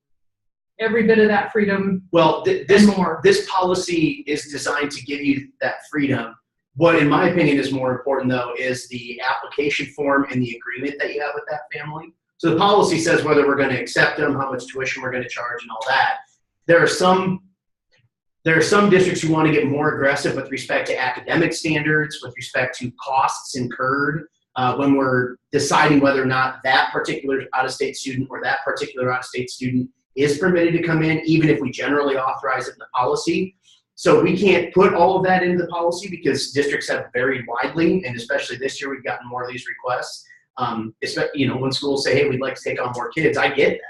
every bit of that freedom. Well, and more. This policy is designed to give you that freedom. What, in my opinion, is more important, though, is the application form and the agreement that you have with that family. So the policy says whether we're going to accept them, how much tuition we're going to charge, and all that. There are some districts who want to get more aggressive with respect to academic standards, with respect to costs incurred when we're deciding whether or not that particular out-of-state student or that particular out-of-state student is permitted to come in, even if we generally authorize it in the policy. So we can't put all of that into the policy because districts have varied widely, and especially this year we've gotten more of these requests. You know, when schools say, hey, we'd like to take on more kids, I get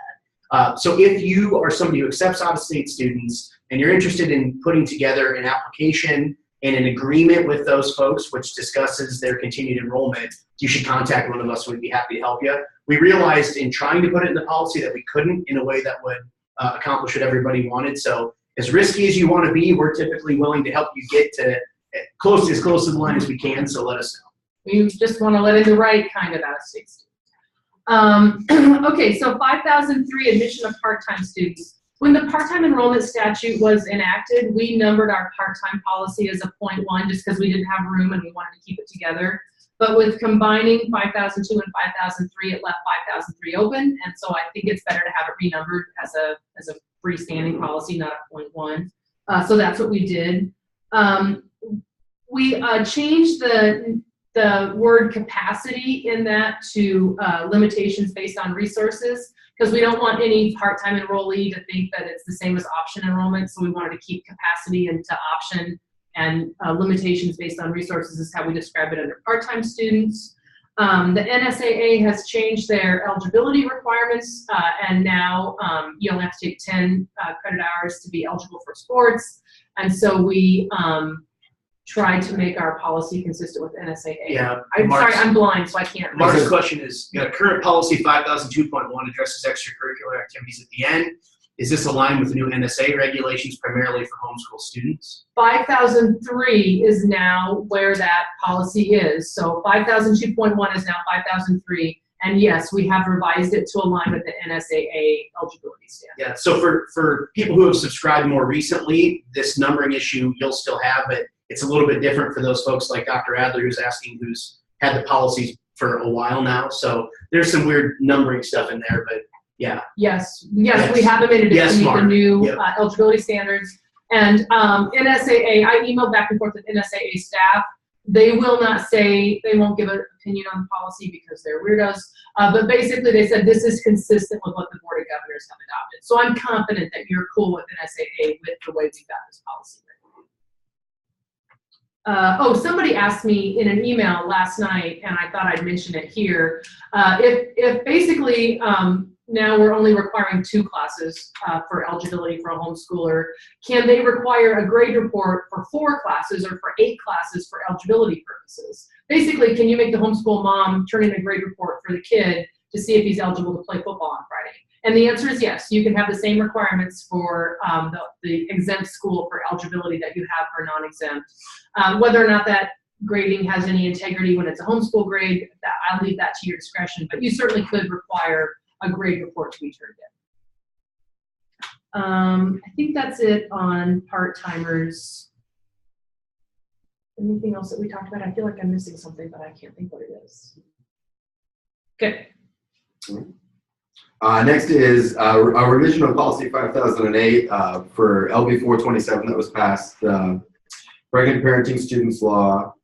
that. So if you are somebody who accepts out-of-state students and you're interested in putting together an application and an agreement with those folks which discusses their continued enrollment, you should contact one of us. We'd be happy to help you. We realized in trying to put it in the policy that we couldn't in a way that would accomplish what everybody wanted. So as risky as you want to be, we're typically willing to help you get to as close to the line as we can, so let us know. We just want to let in the right kind of out-of-state students. Okay, so 5003, admission of part-time students. When the part-time enrollment statute was enacted, we numbered our part-time policy as a 0.1 just because we didn't have room and we wanted to keep it together. But with combining 5002 and 5003, it left 5003 open, and so I think it's better to have it renumbered as a freestanding policy, not a 0.1. So that's what we did. We changed the word capacity in that to limitations based on resources, because we don't want any part-time enrollee to think that it's the same as option enrollment, so we wanted to keep capacity into option, and limitations based on resources is how we describe it under part-time students. The NSAA has changed their eligibility requirements, and now you only have to take 10 credit hours to be eligible for sports, and so we try to make our policy consistent with NSAA. Yeah, I'm sorry, I'm blind, so I can't remember. Mark's question is, current policy 5002.1 addresses extracurricular activities at the end. Is this aligned with the new NSA regulations primarily for homeschool students? 5003 is now where that policy is. So 5002.1 is now 5003. And yes, we have revised it to align with the NSAA eligibility standard. Yeah, so for people who have subscribed more recently, this numbering issue you'll still have, but it's a little bit different for those folks like Dr. Adler who's asking, who's had the policies for a while now. So there's some weird numbering stuff in there, but yeah. Yes, we have amended it to meet the new eligibility standards. And NSAA, I emailed back and forth with NSAA staff. They will not say, they won't give an opinion on the policy because they're weirdos. But basically they said this is consistent with what the Board of Governors have adopted. So I'm confident that you're cool with NSAA with the way we've got this policy written. Somebody asked me in an email last night, and I thought I'd mention it here. If basically, now we're only requiring 2 classes for eligibility for a homeschooler, can they require a grade report for 4 classes or for 8 classes for eligibility purposes? Basically, can you make the homeschool mom turn in a grade report for the kid to see if he's eligible to play football on Friday? And the answer is yes. You can have the same requirements for the exempt school for eligibility that you have for non-exempt. Whether or not that grading has any integrity when it's a homeschool grade, I'll leave that to your discretion, but you certainly could require a grade report to be turned in. I think that's it on part-timers. Anything else that we talked about? I feel like I'm missing something, but I can't think what it is. Okay. Next is a revision of policy 5008 for LB 427 that was passed, pregnant parenting students law,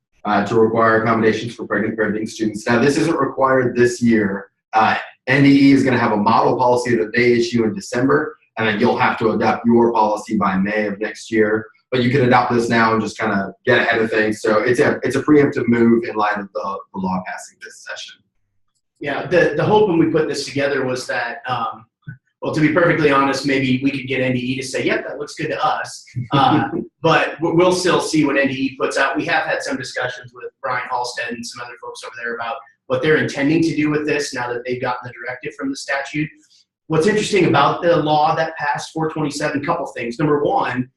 to require accommodations for pregnant parenting students. Now, this isn't required this year. NDE is going to have a model policy that they issue in December, and then you'll have to adopt your policy by May of next year. But you can adopt this now and just kind of get ahead of things. So it's a preemptive move in light of the law passing this session. Yeah, the hope when we put this together was that, well, to be perfectly honest, maybe we could get NDE to say, yep, that looks good to us. But we'll still see what NDE puts out. We have had some discussions with Brian Halstead and some other folks over there about what they're intending to do with this now that they've gotten the directive from the statute. What's interesting about the law that passed 427, couple things. Number one,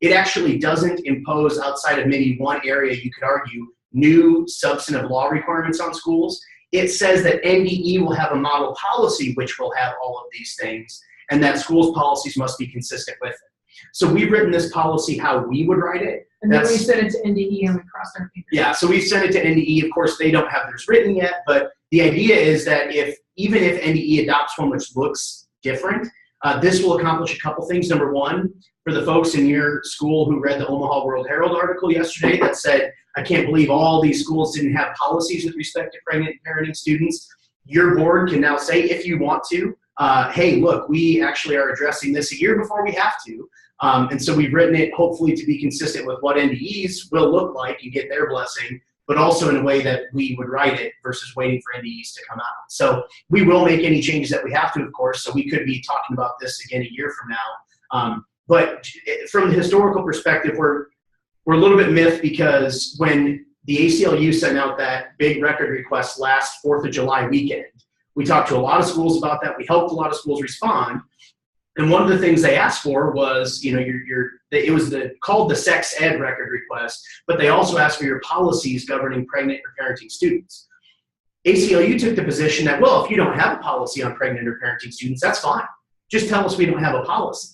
it actually doesn't impose, outside of maybe one area you could argue, new substantive law requirements on schools. It says that NDE will have a model policy which will have all of these things, and that schools' policies must be consistent with it. So we've written this policy how we would write it. And then we sent it to NDE and we crossed our fingers. Yeah, so we've sent it to NDE. Of course, they don't have theirs written yet, but the idea is that even if NDE adopts one which looks different, this will accomplish a couple things. Number one, for the folks in your school who read the Omaha World Herald article yesterday that said, I can't believe all these schools didn't have policies with respect to pregnant parenting students, your board can now say, if you want to, hey, look, we actually are addressing this a year before we have to. And so we've written it hopefully to be consistent with what NDEs will look like and get their blessing, but also in a way that we would write it versus waiting for NDEs to come out. So we will make any changes that we have to, of course, so we could be talking about this again a year from now. But from the historical perspective, we're a little bit miffed because when the ACLU sent out that big record request last 4th of July weekend, we talked to a lot of schools about that. We helped a lot of schools respond. And one of the things they asked for was, you know, it was called the sex ed record request, but they also asked for your policies governing pregnant or parenting students. ACLU took the position that, well, if you don't have a policy on pregnant or parenting students, that's fine. Just tell us we don't have a policy.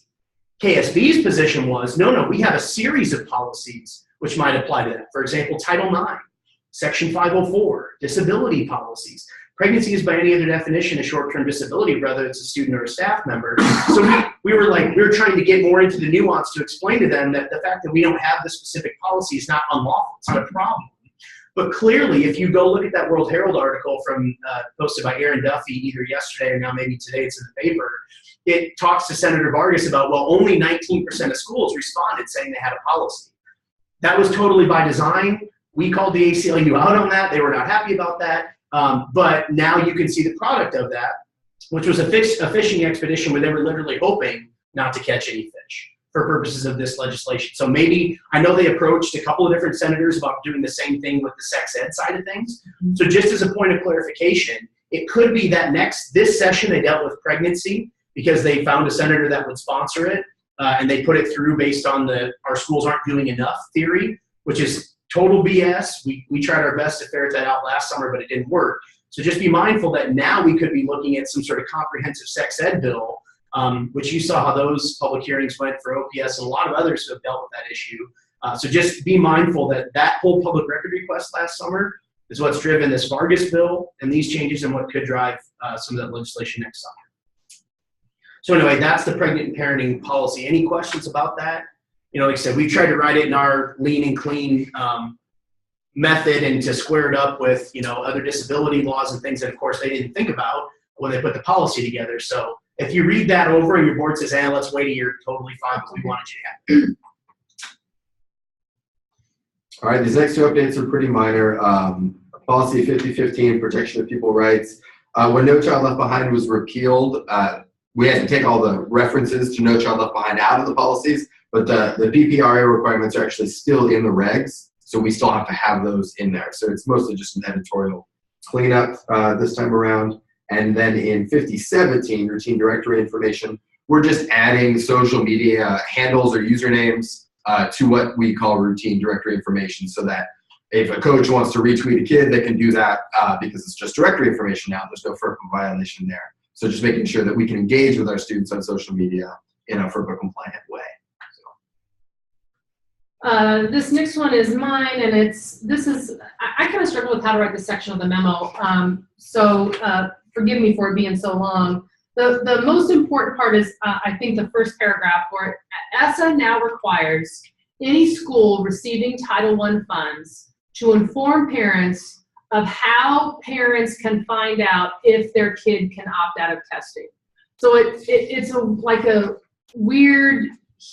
KSB's position was, no, we have a series of policies which might apply to that. For example, Title IX, Section 504, disability policies. Pregnancy is by any other definition a short-term disability, whether it's a student or a staff member. So we were trying to get more into the nuance to explain to them that the fact that we don't have the specific policy is not unlawful. It's not a problem. But clearly, if you go look at that World Herald article from posted by Aaron Duffy either yesterday or now maybe today, it's in the paper, it talks to Senator Vargas about, well, only 19% of schools responded saying they had a policy. That was totally by design. We called the ACLU out on that. They were not happy about that. But now you can see the product of that, which was a fishing expedition where they were literally hoping not to catch any fish for purposes of this legislation. So maybe, I know they approached a couple of different senators about doing the same thing with the sex ed side of things. So just as a point of clarification, it could be that this session they dealt with pregnancy because they found a senator that would sponsor it, and they put it through based on our schools aren't doing enough theory, which is total BS. We tried our best to ferret that out last summer, but it didn't work. So just be mindful that now we could be looking at some sort of comprehensive sex ed bill, which you saw how those public hearings went for OPS and a lot of others who have dealt with that issue. So just be mindful that whole public record request last summer is what's driven this Vargas bill and these changes and what could drive some of that legislation next summer. So anyway, that's the pregnant parenting policy. Any questions about that? You know, like I said, we tried to write it in our lean and clean method and to square it up with, you know, other disability laws and things that, of course, they didn't think about when they put the policy together. So if you read that over and your board says, let's wait a year, totally fine, but we wanted you to have it. All right, these next two updates are pretty minor. Policy 5015, protection of people's rights. When No Child Left Behind was repealed, we had to take all the references to No Child Left Behind out of the policies, but the PPRA requirements are actually still in the regs, so we still have to have those in there. So it's mostly just an editorial cleanup this time around. And then in 5017, routine directory information, we're just adding social media handles or usernames to what we call routine directory information, so that if a coach wants to retweet a kid, they can do that because it's just directory information now. There's no FERPA violation there. So just making sure that we can engage with our students on social media in a FERPA compliant way. This next one is mine, and I kind of struggle with how to write this section of the memo. So forgive me for it being so long. The most important part is, I think, the first paragraph where ESSA now requires any school receiving Title I funds to inform parents of how parents can find out if their kid can opt out of testing. So it's like a weird,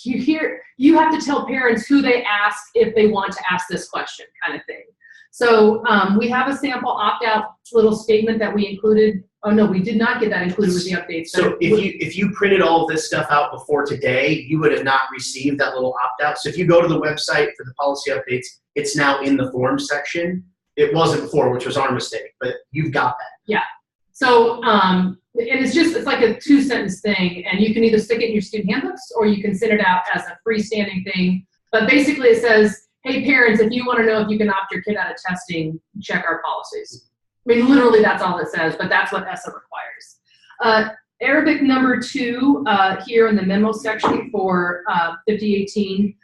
you have to tell parents who they ask if they want to ask this question kind of thing. So we have a sample opt-out little statement that we included. Oh no, we did not get that included with the updates. So if you printed all of this stuff out before today, you would have not received that little opt-out. So if you go to the website for the policy updates, it's now in the forms section. It wasn't before, which was our mistake, but you've got that. Yeah. So and it's like a 2-sentence thing, and you can either stick it in your student handbooks or you can send it out as a freestanding thing. But basically it says, hey parents, if you want to know if you can opt your kid out of testing, check our policies. I mean, literally that's all it says, but that's what ESSA requires. Arabic number 2 here in the memo section for 5018.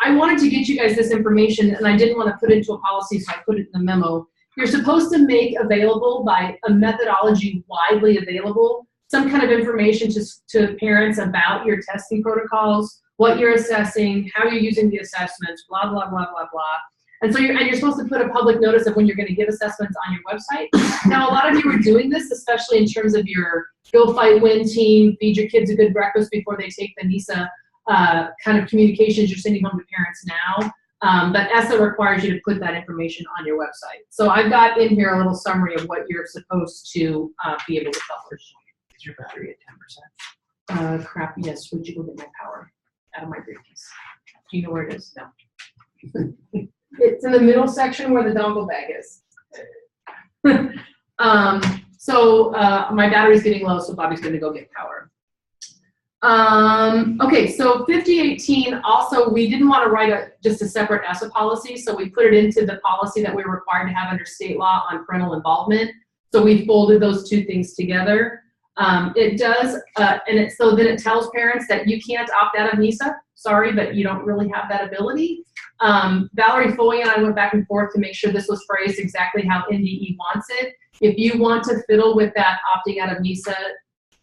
I wanted to get you guys this information, and I didn't want to put it into a policy, so I put it in the memo. You're supposed to make available by a methodology widely available some kind of information to parents about your testing protocols, what you're assessing, how you're using the assessments, blah, blah, blah, blah, blah. And so you're supposed to put a public notice of when you're going to give assessments on your website. Now, a lot of you are doing this, especially in terms of your Go Fight Win team, feed your kids a good breakfast before they take the NISA kind of communications you're sending home to parents now. But ESSA requires you to put that information on your website. So I've got in here a little summary of what you're supposed to be able to publish. Is your battery at 10%? Crap, yes, would you go get my power out of my briefcase? Do you know where it is? No. It's in the middle section where the dongle bag is. So my battery's getting low, so Bobby's gonna go get power. Okay, so 5018, also, we didn't want to write just a separate ESSA policy, so we put it into the policy that we're required to have under state law on parental involvement. So we folded those two things together. It does, so then it tells parents that you can't opt out of NISA. Sorry, but you don't really have that ability. Valerie Foy and I went back and forth to make sure this was phrased exactly how NDE wants it. If you want to fiddle with that opting out of NISA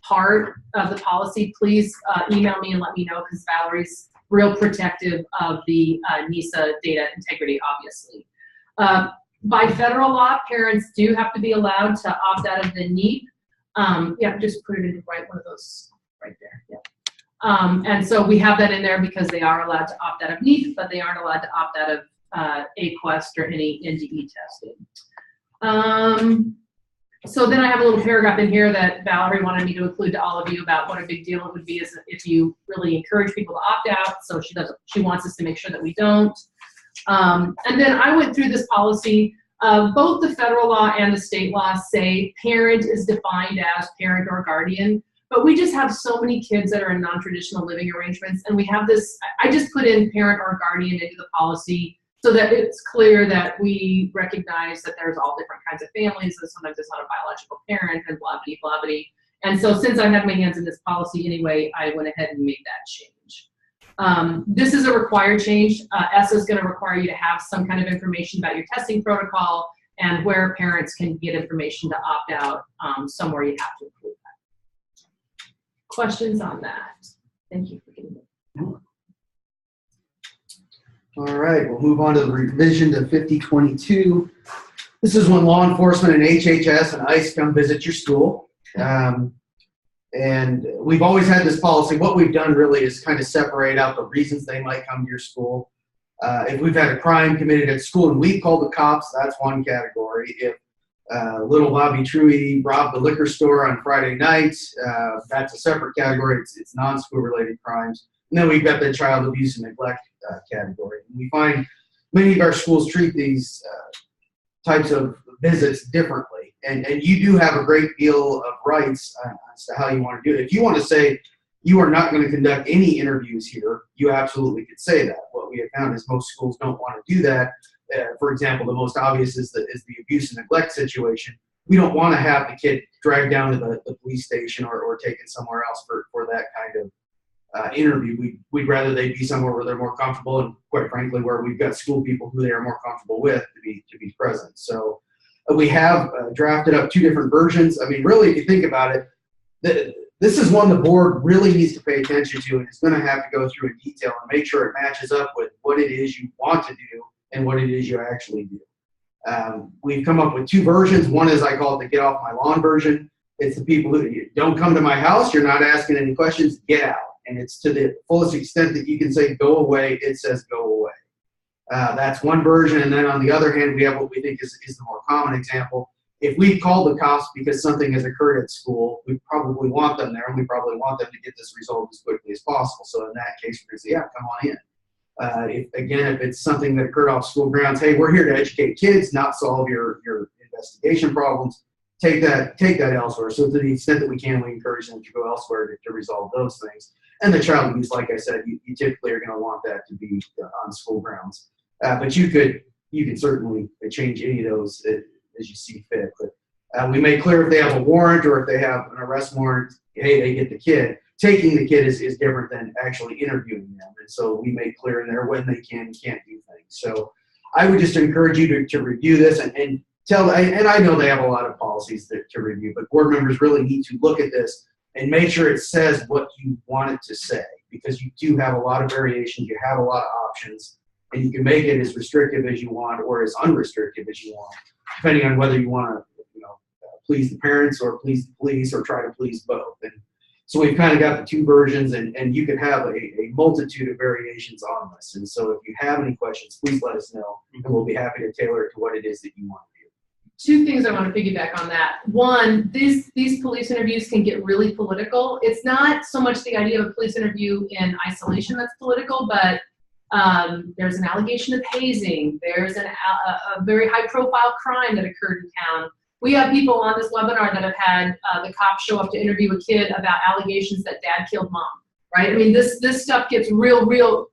part of the policy, please email me and let me know, because Valerie's real protective of the NISA data integrity, obviously. By federal law, parents do have to be allowed to opt out of the NEEP. Yeah, just put it in right one of those right there. Yeah. And so we have that in there because they are allowed to opt out of NEEP, but they aren't allowed to opt out of AQuest or any NDE testing. So then I have a little paragraph in here that Valerie wanted me to include to all of you about what a big deal it would be if you really encourage people to opt out. So she wants us to make sure that we don't. And then I went through this policy. Both the federal law and the state law say parent is defined as parent or guardian, but we just have so many kids that are in non-traditional living arrangements, and we have this, I just put in parent or guardian into the policy so that it's clear that we recognize that there's all different kinds of families, and sometimes it's not a biological parent, and blah, blah, blah, blah. And so since I had my hands in this policy anyway, I went ahead and made that change. This is a required change. ESSA is going to require you to have some kind of information about your testing protocol and where parents can get information to opt out. Somewhere you have to include that. Questions on that? Thank you for getting it. All right, we'll move on to the revision to 5022. This is when law enforcement and HHS and ICE come visit your school. And we've always had this policy. What we've done really is kind of separate out the reasons they might come to your school. If we've had a crime committed at school and we called the cops, that's one category. If little Bobby Truey robbed the liquor store on Friday nights, that's a separate category. It's non-school related crimes. And then we've got the child abuse and neglect category. And we find many of our schools treat these types of visits differently. And you do have a great deal of rights as to how you want to do it. If you want to say you are not going to conduct any interviews here, you absolutely could say that. What we have found is most schools don't want to do that. For example, the most obvious is the abuse and neglect situation. We don't want to have the kid dragged down to the police station or taken somewhere else for that kind of interview. We'd rather they be somewhere where they're more comfortable, and quite frankly, where we've got school people who they are more comfortable with to be present. So we have drafted up two different versions. I mean, really, if you think about it, this is one the board really needs to pay attention to, and it's going to have to go through in detail and make sure it matches up with what it is you want to do and what it is you actually do. We've come up with two versions. One is, I call it the get off my lawn version. It's the people who don't come to my house, you're not asking any questions, get out. And it's to the fullest extent that you can say go away, it says go away. That's one version. And then on the other hand, we have what we think is the more common example. If we call the cops because something has occurred at school, we probably want them there, and we probably want them to get this resolved as quickly as possible. So in that case, we're going to say, yeah, come on in. If it's something that occurred off school grounds, hey, we're here to educate kids, not solve your investigation problems. Take that elsewhere. So to the extent that we can, we encourage them to go elsewhere to resolve those things. And the child abuse, like I said, you typically are going to want that to be on school grounds. But you could certainly change any of those as you see fit. But we make clear if they have a warrant or if they have an arrest warrant, hey, they get the kid. Taking the kid is different than actually interviewing them. And so we make clear in there when they can and can't do things. So I would just encourage you to review this and tell, and I know they have a lot of policies to review, but board members really need to look at this and make sure it says what you want it to say, because you do have a lot of variations, you have a lot of options, and you can make it as restrictive as you want or as unrestricted as you want, depending on whether you want to, please the parents or please the police or try to please both. And so we've kind of got the two versions, and you can have a multitude of variations on this. And so if you have any questions, please let us know, and we'll be happy to tailor it to what it is that you want to do. Two things I want to piggyback on that. One, these police interviews can get really political. It's not so much the idea of a police interview in isolation that's political, but there's an allegation of hazing. There's a very high-profile crime that occurred in town. We have people on this webinar that have had the cops show up to interview a kid about allegations that dad killed mom, right? I mean, this stuff gets real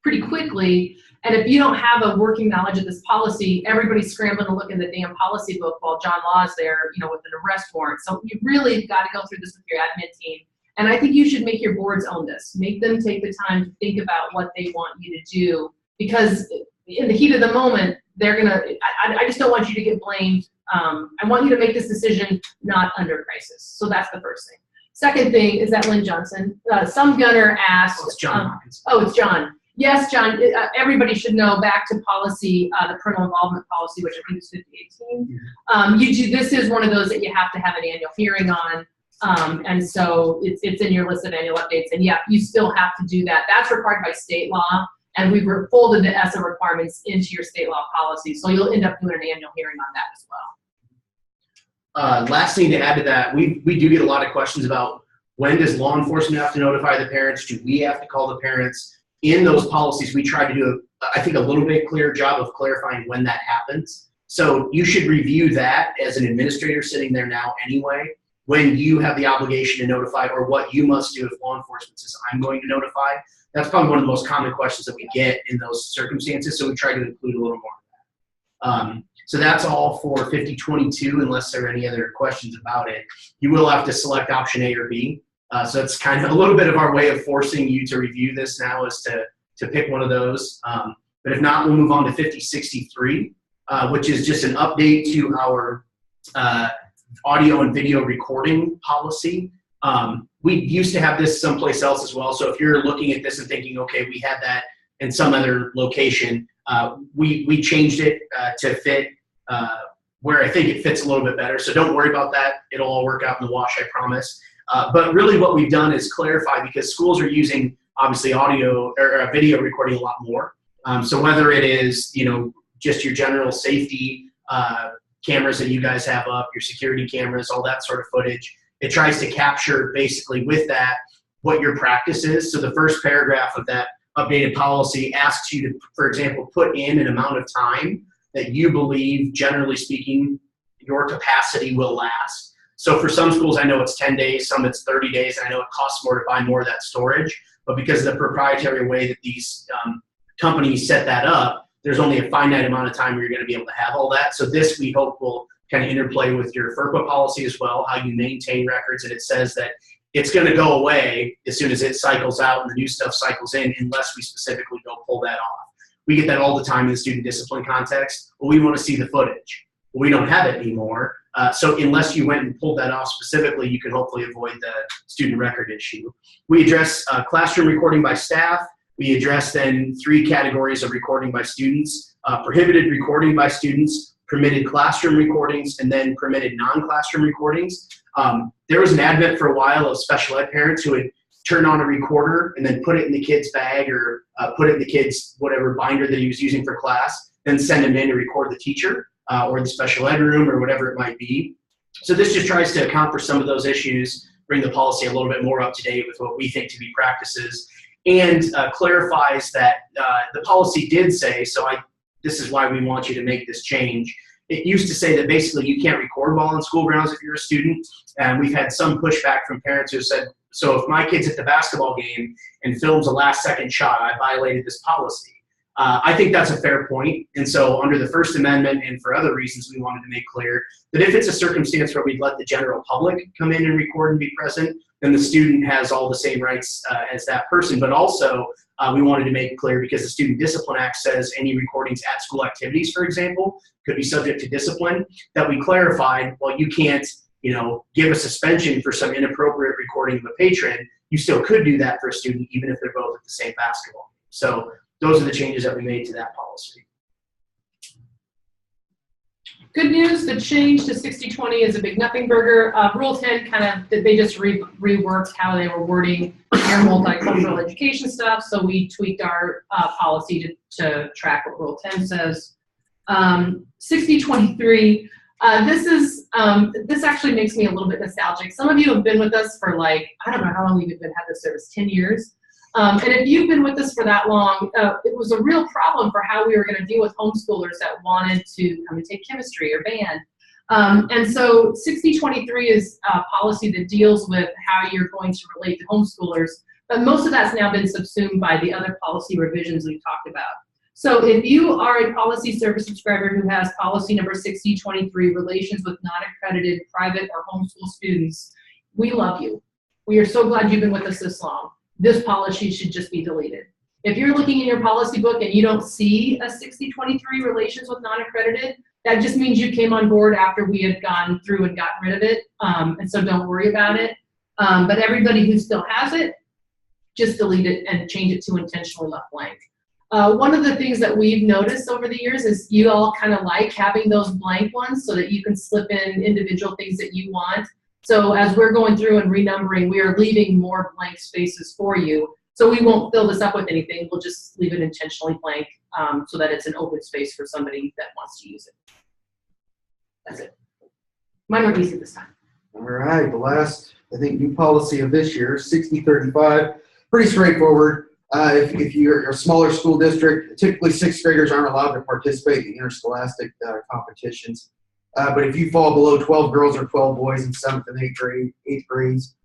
pretty quickly. And if you don't have a working knowledge of this policy, everybody's scrambling to look in the damn policy book while John Law's there, with an arrest warrant. So you really got to go through this with your admin team. And I think you should make your boards own this. Make them take the time to think about what they want you to do, because in the heat of the moment, they're gonna. I just don't want you to get blamed. I want you to make this decision not under crisis. So that's the first thing. Second thing is that Lynn Johnson. Some gunner asked. Oh, it's John Hawkins. It's John. Yes, John, everybody should know, back to policy, the parental involvement policy, which I think is 5018. This is one of those that you have to have an annual hearing on. And so it's in your list of annual updates. And yeah, you still have to do that. That's required by state law. And we've folded the ESSA requirements into your state law policy. So you'll end up doing an annual hearing on that as well. Last thing to add to that, we do get a lot of questions about when does law enforcement have to notify the parents? Do we have to call the parents? In those policies, we try to do, I think, a little bit clearer job of clarifying when that happens. So you should review that as an administrator sitting there now anyway, when you have the obligation to notify, or what you must do if law enforcement says, I'm going to notify. That's probably one of the most common questions that we get in those circumstances, so we try to include a little more of that. So that's all for 5022, unless there are any other questions about it. You will have to select option A or B. So it's kind of a little bit of our way of forcing you to review this now, is to pick one of those. But if not, we'll move on to 5063, which is just an update to our audio and video recording policy. We used to have this someplace else as well. So if you're looking at this and thinking, okay, we had that in some other location, we changed it to fit where I think it fits a little bit better. So don't worry about that. It'll all work out in the wash, I promise. But really what we've done is clarify, because schools are using obviously audio or video recording a lot more. So whether it is, just your general safety cameras that you guys have up, your security cameras, all that sort of footage, it tries to capture basically with that what your practice is. So the first paragraph of that updated policy asks you to, for example, put in an amount of time that you believe, generally speaking, your capacity will last. So for some schools, I know it's 10 days, some it's 30 days, and I know it costs more to buy more of that storage. But because of the proprietary way that these companies set that up, there's only a finite amount of time where you're going to be able to have all that. So this, we hope, will kind of interplay with your FERPA policy as well, how you maintain records. And it says that it's going to go away as soon as it cycles out and the new stuff cycles in, unless we specifically go pull that off. We get that all the time in the student discipline context. Well, we want to see the footage. Well, we don't have it anymore. So unless you went and pulled that off specifically, you can hopefully avoid the student record issue. We address classroom recording by staff. We address then 3 categories of recording by students: prohibited recording by students, permitted classroom recordings, and then permitted non-classroom recordings. There was an advent for a while of special ed parents who would turn on a recorder and then put it in the kid's bag or put it in the kid's whatever binder that he was using for class, then send him in to record the teacher or the special ed room or whatever it might be. So this just tries to account for some of those issues, bring the policy a little bit more up to date with what we think to be practices, and clarifies that the policy did say, this is why we want you to make this change. It used to say that basically you can't record while on school grounds if you're a student, and we've had some pushback from parents who said, so if my kid's at the basketball game and films a last-second shot, I violated this policy. I think that's a fair point, and so under the First Amendment and for other reasons, we wanted to make clear that if it's a circumstance where we'd let the general public come in and record and be present, then the student has all the same rights as that person. But also, we wanted to make it clear, because the Student Discipline Act says any recordings at school activities, for example, could be subject to discipline, that we clarified, well, you can't give a suspension for some inappropriate recording of a patron. You still could do that for a student, even if they're both at the same basketball game. So those are the changes that we made to that policy. Good news, the change to 60/20 is a big nothing burger. Rule 10 they just reworked how they were wording their multicultural education stuff, so we tweaked our policy to track what Rule 10 says. 60/23, this actually makes me a little bit nostalgic. Some of you have been with us for I don't know how long we've had this service, 10 years. And if you've been with us for that long, it was a real problem for how we were going to deal with homeschoolers that wanted to come and take chemistry or band. And so 60/23 is a policy that deals with how you're going to relate to homeschoolers, but most of that's now been subsumed by the other policy revisions we've talked about. So if you are a policy service subscriber who has policy number 60/23, relations with non-accredited private or homeschool students, we love you. We are so glad you've been with us this long. This policy should just be deleted. If you're looking in your policy book and you don't see a 60/23 relations with non-accredited, that just means you came on board after we had gone through and gotten rid of it, and so don't worry about it. But everybody who still has it, just delete it and change it to intentionally left blank. One of the things that we've noticed over the years is you all kind of like having those blank ones so that you can slip in individual things that you want. So as we're going through and renumbering, we are leaving more blank spaces for you. So we won't fill this up with anything. We'll just leave it intentionally blank so that it's an open space for somebody that wants to use it. That's it. Mine were easy this time. All right, the last, I think, new policy of this year, 60/35, pretty straightforward. If you're a smaller school district, typically 6th graders aren't allowed to participate in interscholastic competitions. But if you fall below 12 girls or 12 boys in 7th and 8th grades,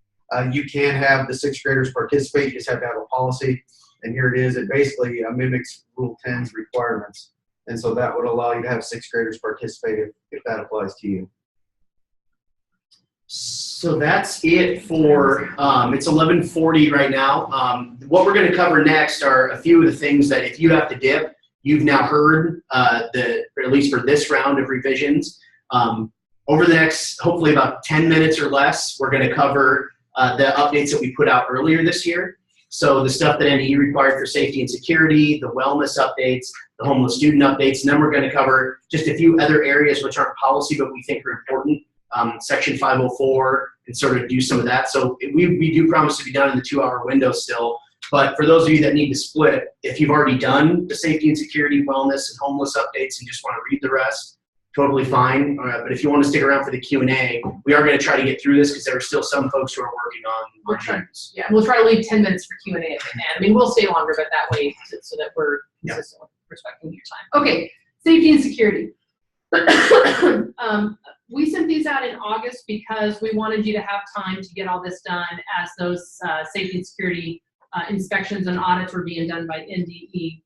you can have the 6th graders participate. You just have to have a policy. And here it is. It basically mimics Rule 10's requirements. And so that would allow you to have 6th graders participate if that applies to you. So that's it for, it's 11:40 right now. What we're going to cover next are a few of the things that if you have to dip, you've now heard, or at least for this round of revisions. Over the next, hopefully about 10 minutes or less, we're going to cover the updates that we put out earlier this year. So the stuff that NDE required for safety and security, the wellness updates, the homeless student updates, and then we're going to cover just a few other areas which aren't policy but we think are important. Section 504, and sort of do some of that. So we do promise to be done in the 2-hour window still. But for those of you that need to split, if you've already done the safety and security, wellness, and homeless updates and just want to read the rest, totally fine. But if you want to stick around for the Q&A, we are going to try to get through this because there are still some folks who are working on things. Yeah, we'll try to leave 10 minutes for Q&A if we can. I mean, we'll stay longer, but that way so that we're consistent with respecting your time. Okay, safety and security. We sent these out in August because we wanted you to have time to get all this done as those safety and security inspections and audits were being done by NDE.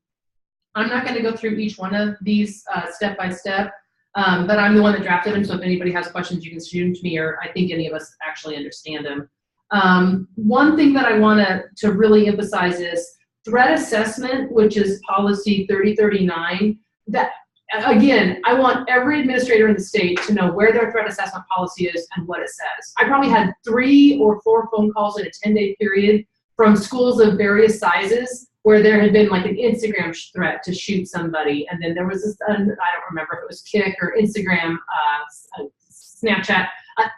I'm not going to go through each one of these step by step, but I'm the one that drafted them, so if anybody has questions, you can shoot them to me, or I think any of us actually understand them. One thing that I want to really emphasize is threat assessment, which is policy 3039. That again, I want every administrator in the state to know where their threat assessment policy is and what it says. I probably had 3 or 4 phone calls in a 10-day period from schools of various sizes where there had been like an Instagram threat to shoot somebody, and then there was this, I don't remember if it was Kik or Instagram, Snapchat.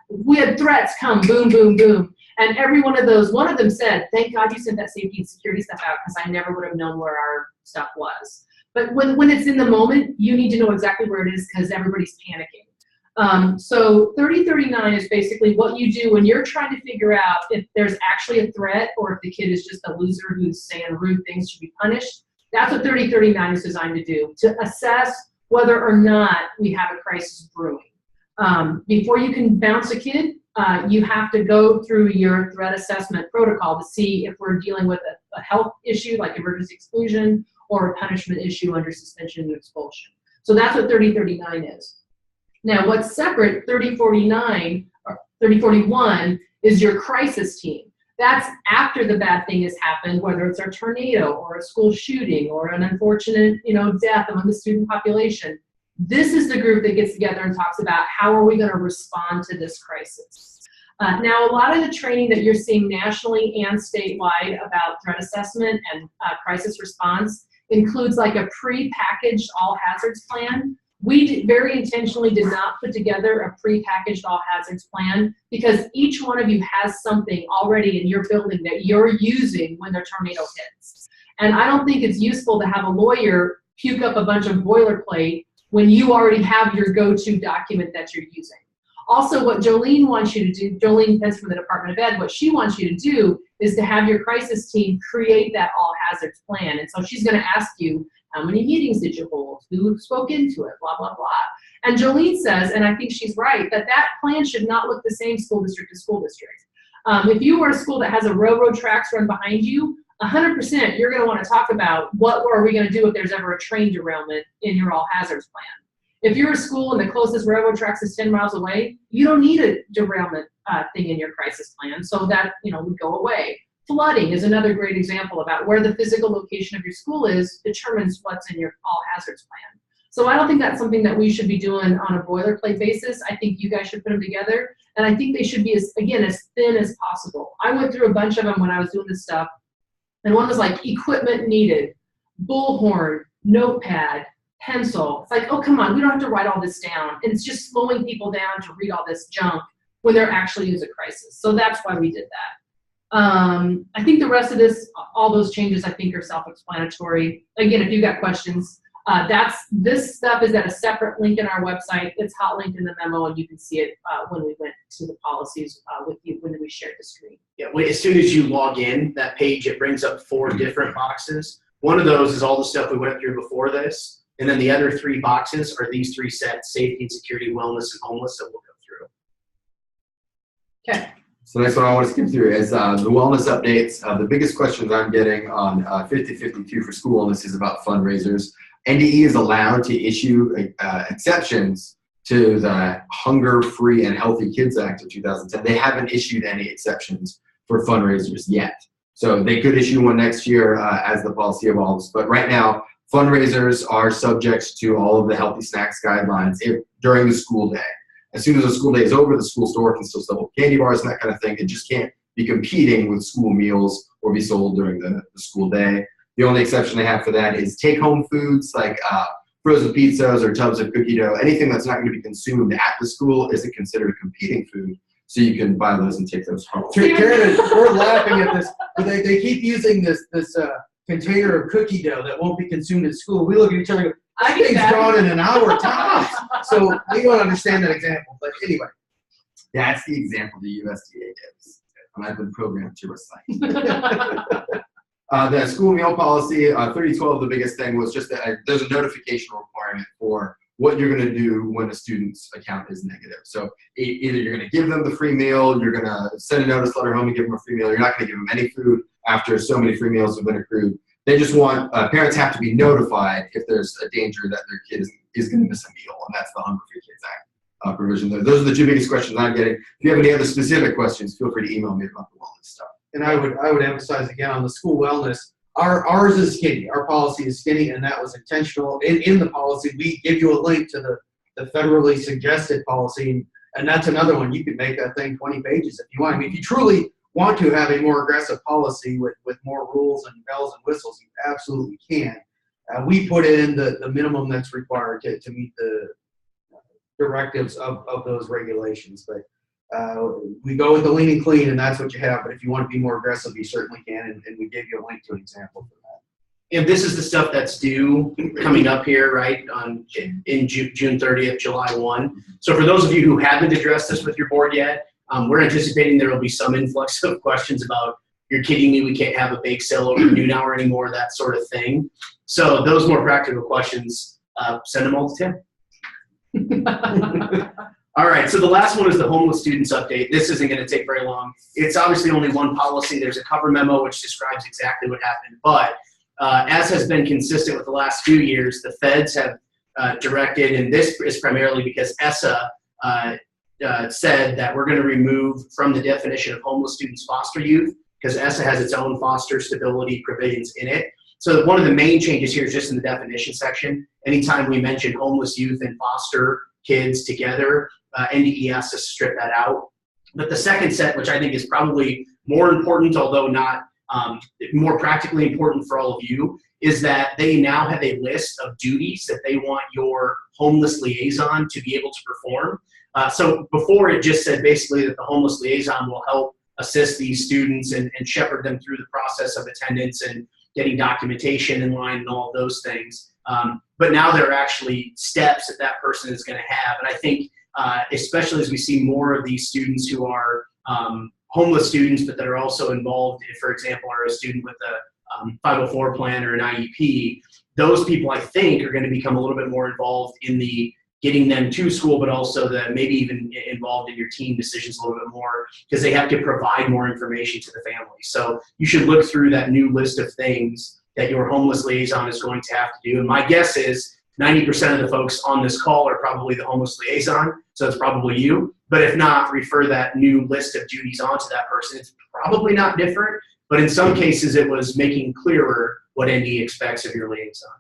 We had threats come, boom, boom, boom. And every one of those, one of them said, thank God you sent that safety and security stuff out because I never would have known where our stuff was. But when it's in the moment, you need to know exactly where it is because everybody's panicking. So 3039 is basically what you do when you're trying to figure out if there's actually a threat or if the kid is just a loser who's saying rude things should be punished. That's what 3039 is designed to do, to assess whether or not we have a crisis brewing. Before you can bounce a kid, you have to go through your threat assessment protocol to see if we're dealing with a health issue like emergency exclusion or a punishment issue under suspension and expulsion. So that's what 3039 is. Now, what's separate, 3049 or 3041 is your crisis team. That's after the bad thing has happened, whether it's a tornado or a school shooting or an unfortunate, death among the student population. This is the group that gets together and talks about how are we going to respond to this crisis. Now, a lot of the training that you're seeing nationally and statewide about threat assessment and crisis response includes like a pre-packaged all hazards plan. We very intentionally did not put together a pre-packaged all hazards plan because each one of you has something already in your building that you're using when the tornado hits. And I don't think it's useful to have a lawyer puke up a bunch of boilerplate when you already have your go-to document that you're using. Also, what Jolene wants you to do, Jolene Pence from the Department of Ed, what she wants you to do is to have your crisis team create that all hazards plan. And so she's gonna ask you, how many meetings did you hold? Who spoke into it? Blah, blah, blah. And Jolene says, and I think she's right, that plan should not look the same school district to school district. If you are a school that has a railroad tracks run behind you, 100% you're gonna wanna talk about what are we gonna do if there's ever a train derailment in your all hazards plan. If you're a school and the closest railroad tracks is 10 miles away, you don't need a derailment thing in your crisis plan, so that would go away. Flooding is another great example about where the physical location of your school is determines what's in your all hazards plan. So I don't think that's something that we should be doing on a boilerplate basis. I think you guys should put them together, and I think they should be, as thin as possible. I went through a bunch of them when I was doing this stuff, and one was like equipment needed, bullhorn, notepad, pencil. It's like, oh, come on, we don't have to write all this down. And it's just slowing people down to read all this junk when they're actually in a crisis. So that's why we did that. I think the rest of this, all those changes, I think are self-explanatory. Again, if you've got questions, this stuff is at a separate link in our website. It's hot linked in the memo, and you can see it when we went to the policies with you when we shared the screen. Yeah, as soon as you log in, that page, it brings up 4 different boxes. One of those is all the stuff we went through before this. And then the other 3 boxes are these 3 sets: safety and security, wellness, and homeless, that we'll go through. Okay. So next one I want to skip through is the wellness updates. The biggest questions I'm getting on 5052 for school wellness is about fundraisers. NDE is allowed to issue exceptions to the Hunger, Free, and Healthy Kids Act of 2010. They haven't issued any exceptions for fundraisers yet. So they could issue one next year as the policy evolves. But right now, fundraisers are subject to all of the healthy snacks guidelines during the school day. As soon as the school day is over, the school store can still sell candy bars and that kind of thing. It just can't be competing with school meals or be sold during the school day. The only exception they have for that is take-home foods like frozen pizzas or tubs of cookie dough. Anything that's not going to be consumed at the school isn't considered a competing food, so you can buy those and take those home. Karen, we're laughing at this, but they keep using this container of cookie dough that won't be consumed at school. We look at each other and go, I that get thing's that. gone in an hour tops. So we don't understand that example. But anyway. That's the example the USDA gives, and I've been programmed to recite. The school meal policy, 3012, the biggest thing was just that there's a notification requirement for what you're going to do when a student's account is negative. So either you're going to give them the free meal, you're going to send a notice letter home and give them a free meal, you're not going to give them any food after so many free meals have been accrued. They just want, parents have to be notified if there's a danger that their kid is going to miss a meal, and that's the Hunger Free Kids Act provision there. Those are the 2 biggest questions I'm getting. If you have any other specific questions, feel free to email me about the wellness stuff. And I would emphasize again on the school wellness, Ours is skinny. Our policy is skinny, and that was intentional. In the policy, we give you a link to the federally suggested policy, and that's another one. You can make that thing 20 pages if you want. I mean, if you truly want to have a more aggressive policy with more rules and bells and whistles, you absolutely can. We put in the minimum that's required to meet the directives of those regulations. But we go with the lean and clean, and that's what you have. But if you want to be more aggressive, you certainly can, and we gave you a link to an example for that. And this is the stuff that's due coming up here, right, in June 30th, July 1. So for those of you who haven't addressed this with your board yet, we're anticipating there will be some influx of questions about, you're kidding me, we can't have a bake sale over noon hour anymore, that sort of thing. So those more practical questions, send them all to Tim. All right, so the last one is the homeless students update. This isn't going to take very long. It's obviously only one policy. There's a cover memo which describes exactly what happened. But as has been consistent with the last few years, the feds have directed, and this is primarily because ESSA said that we're going to remove from the definition of homeless students foster youth, because ESSA has its own foster stability provisions in it. So one of the main changes here is just in the definition section. Anytime we mention homeless youth and foster kids together, NDE has to strip that out. But the second set, which I think is probably more important, although not more practically important for all of you, is that they now have a list of duties that they want your homeless liaison to be able to perform. So before, it just said basically that the homeless liaison will help assist these students and shepherd them through the process of attendance and getting documentation in line and all of those things. But now there are actually steps that person is going to have. And I think especially as we see more of these students who are homeless students, but that are also involved, if, for example, are a student with a 504 plan or an IEP, those people, I think, are going to become a little bit more involved in the getting them to school, but also the maybe even involved in your team decisions a little bit more, because they have to provide more information to the family. So you should look through that new list of things that your homeless liaison is going to have to do. And my guess is 90% of the folks on this call are probably the homeless liaison, so it's probably you. But if not, refer that new list of duties onto that person. It's probably not different, but in some cases it was making clearer what NDE expects of your liaison.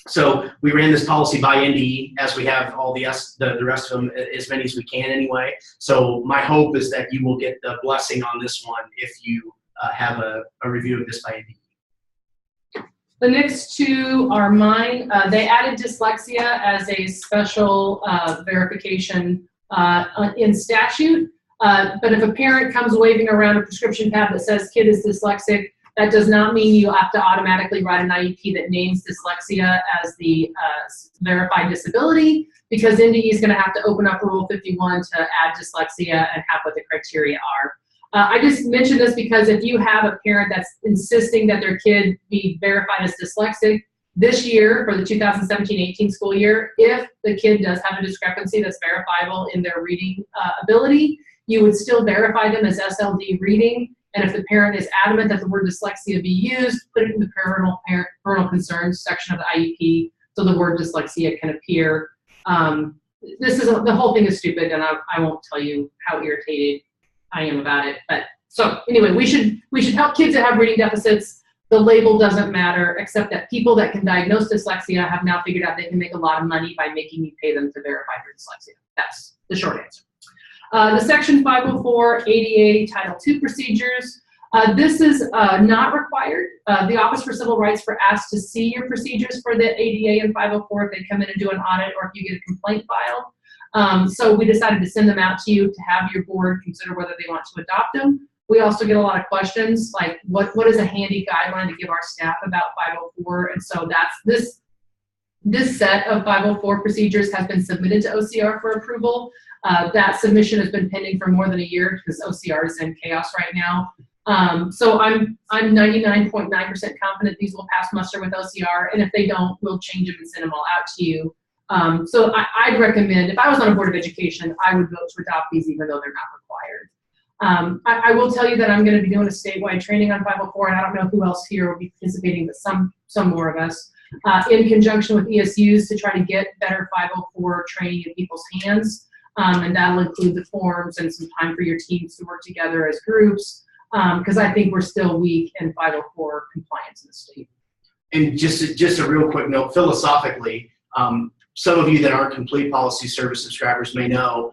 So we ran this policy by NDE, as we have all the rest of them, as many as we can anyway. So my hope is that you will get the blessing on this one if you have a review of this by NDE. The next two are mine. They added dyslexia as a special verification in statute. But if a parent comes waving around a prescription pad that says kid is dyslexic, that does not mean you have to automatically write an IEP that names dyslexia as the verified disability, because NDE is going to have to open up Rule 51 to add dyslexia and have what the criteria are. I just mentioned this because if you have a parent that's insisting that their kid be verified as dyslexic, this year for the 2017-18 school year, if the kid does have a discrepancy that's verifiable in their reading ability, you would still verify them as SLD reading. And if the parent is adamant that the word dyslexia be used, put it in the parental concerns section of the IEP so the word dyslexia can appear. The whole thing is stupid, and I won't tell you how irritated I am about it. But so anyway, we should help kids that have reading deficits. The label doesn't matter, except that people that can diagnose dyslexia have now figured out they can make a lot of money by making you pay them to verify your dyslexia. That's the short answer. The Section 504 ADA Title II procedures. This is not required. The Office for Civil Rights were asked to see your procedures for the ADA and 504 if they come in and do an audit or if you get a complaint filed. So we decided to send them out to you to have your board consider whether they want to adopt them. We also get a lot of questions like what is a handy guideline to give our staff about 504, and so that's this set of 504 procedures has been submitted to OCR for approval. That submission has been pending for more than a year because OCR is in chaos right now. So I'm 99.9% confident these will pass muster with OCR, and if they don't, we'll change them and send them all out to you. So I'd recommend, if I was on a board of education, I would vote to adopt these even though they're not required. I will tell you that I'm going to be doing a statewide training on 504, and I don't know who else here will be participating, but some more of us, in conjunction with ESUs to try to get better 504 training in people's hands. And that'll include the forms and some time for your teams to work together as groups. because I think we're still weak in 504 compliance in the state. And just a real quick note, philosophically, some of you that aren't complete policy service subscribers may know,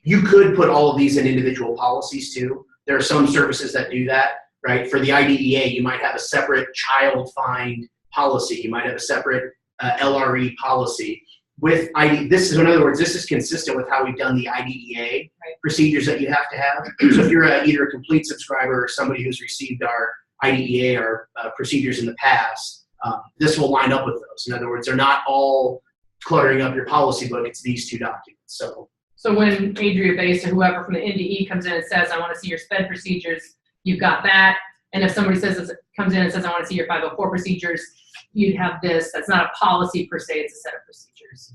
you could put all of these in individual policies too. There are some services that do that, right? For the IDEA, you might have a separate child find policy. You might have a separate LRE policy. With this is, in other words, this is consistent with how we've done the IDEA procedures that you have to have. So if you're either a complete subscriber or somebody who's received our IDEA or procedures in the past, this will line up with those. In other words, they're not all cluttering up your policy book. It's these two documents. So when Adria Base or whoever from the NDE comes in and says, I want to see your SPED procedures, you've got that. And if somebody comes in and says, I want to see your 504 procedures, you'd have this. That's not a policy per se, it's a set of procedures.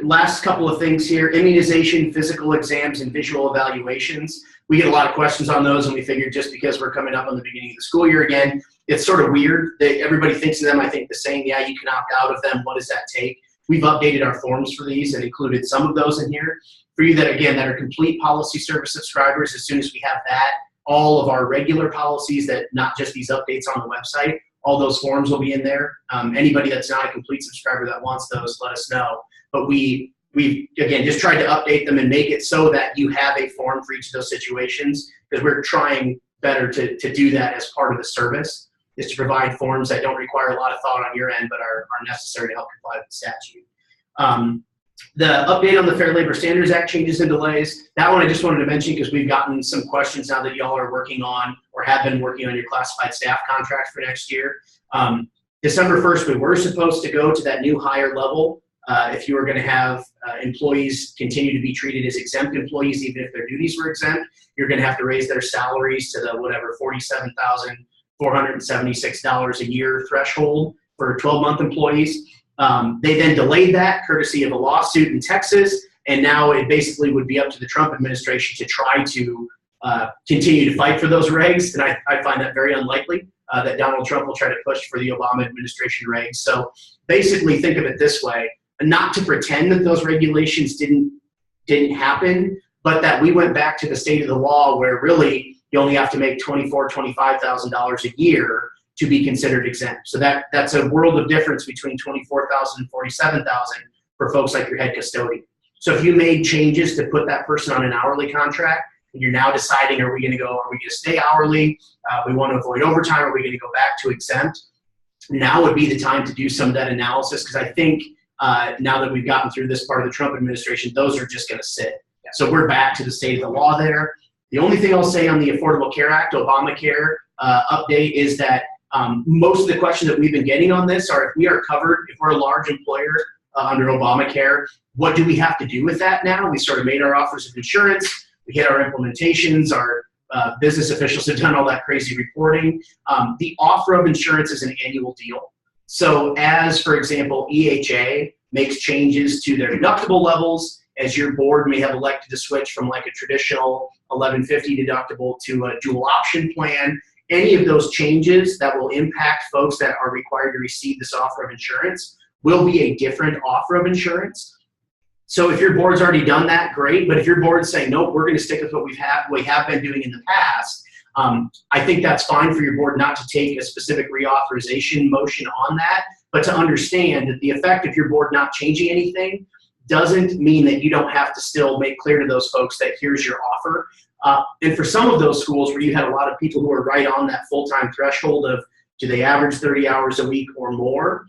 Last couple of things here: immunization, physical exams, and visual evaluations. We get a lot of questions on those, and we figured just because we're coming up on the beginning of the school year again, it's sort of weird that everybody thinks of them, I think, the same. Yeah, you can opt out of them. What does that take? We've updated our forms for these and included some of those in here. For you that, again, that are complete policy service subscribers, as soon as we have that, all of our regular policies, that not just these updates on the website, all those forms will be in there. Anybody that's not a complete subscriber that wants those, let us know. But we've again just tried to update them and make it so that you have a form for each of those situations, because we're trying better to do that as part of the service, is to provide forms that don't require a lot of thought on your end but are necessary to help comply with the statute. The update on the Fair Labor Standards Act changes and delays, that one I just wanted to mention because we've gotten some questions now that y'all are working on or have been working on your classified staff contract for next year. December 1st, we were supposed to go to that new higher level. If you were going to have employees continue to be treated as exempt employees, even if their duties were exempt, you're going to have to raise their salaries to the whatever $47,476 a year threshold for 12-month employees. They then delayed that courtesy of a lawsuit in Texas, and now it basically would be up to the Trump administration to try to continue to fight for those regs, and I find that very unlikely that Donald Trump will try to push for the Obama administration regs. So basically think of it this way: not to pretend that those regulations didn't happen, but that we went back to the state of the law where really you only have to make $24,000, $25,000 a year to be considered exempt. So that's a world of difference between $24,000 and $47,000 for folks like your head custodian. So if you made changes to put that person on an hourly contract, and you're now deciding, are we going to stay hourly? We want to avoid overtime. Are we going to go back to exempt? Now would be the time to do some of that analysis, because I think now that we've gotten through this part of the Trump administration, those are just going to sit. So we're back to the state of the law there. The only thing I'll say on the Affordable Care Act, Obamacare update, is that most of the questions that we've been getting on this are, if we are covered, if we're a large employer under Obamacare, what do we have to do with that now? We sort of made our offers of insurance. We hit our implementations. Our business officials have done all that crazy reporting. The offer of insurance is an annual deal. So as, for example, EHA makes changes to their deductible levels, as your board may have elected to switch from like a traditional $1,150 deductible to a dual option plan, any of those changes that will impact folks that are required to receive this offer of insurance will be a different offer of insurance. So if your board's already done that, great. But if your board's saying, nope, we're going to stick with what we have been doing in the past, I think that's fine for your board not to take a specific reauthorization motion on that, but to understand that the effect of your board not changing anything doesn't mean that you don't have to still make clear to those folks that here's your offer. And for some of those schools where you had a lot of people who are right on that full-time threshold of, do they average 30 hours a week or more,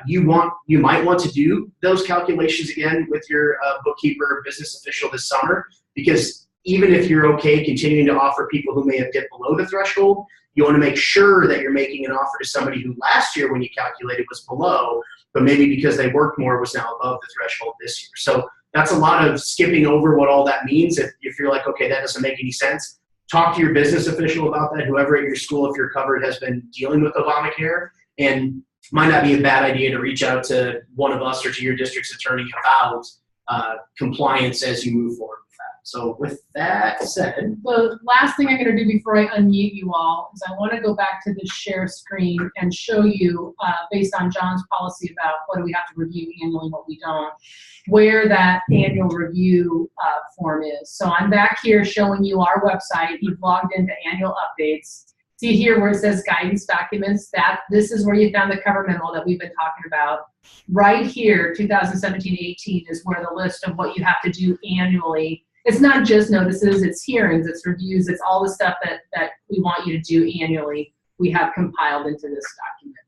you might want to do those calculations again with your bookkeeper or business official this summer, because even if you're okay continuing to offer people who may have dipped below the threshold, you want to make sure that you're making an offer to somebody who last year when you calculated was below, but maybe because they worked more was now above the threshold this year. So that's a lot of skipping over what all that means. If you're like, okay, that doesn't make any sense, talk to your business official about that. Whoever at your school, if you're covered, has been dealing with Obamacare, and might not be a bad idea to reach out to one of us or to your district's attorney about compliance as you move forward with that. So with that said, The last thing I'm going to do before I unmute you all is I want to go back to the share screen and show you, based on John's policy about what do we have to review annually, what we don't, where that annual review form is. So I'm back here showing you our website. You've logged into annual updates. See here where it says guidance documents, this is where you found the cover memo that we've been talking about. Right here, 2017-18 is where the list of what you have to do annually. It's not just notices, it's hearings, it's reviews, it's all the stuff that we want you to do annually, we have compiled into this document.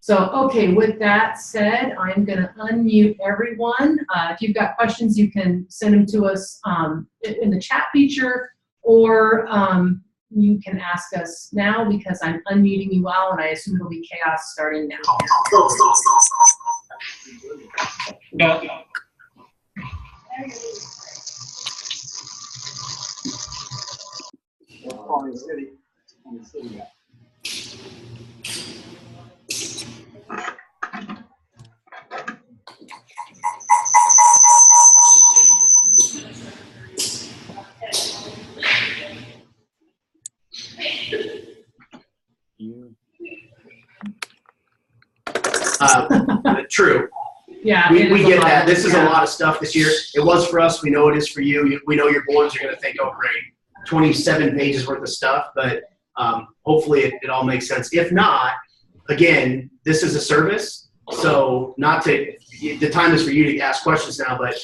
So, okay, with that said, I'm gonna unmute everyone. If you've got questions, you can send them to us in the chat feature, or you can ask us now because I'm unmuting you all, and I assume it'll be chaos starting now. True. Yeah, We get that. This is a lot of stuff this year. It was for us. We know it is for you. We know your boards are going to think, oh, great, 27 pages worth of stuff, but hopefully it all makes sense. If not, again, this is a service, so the time is for you to ask questions now, but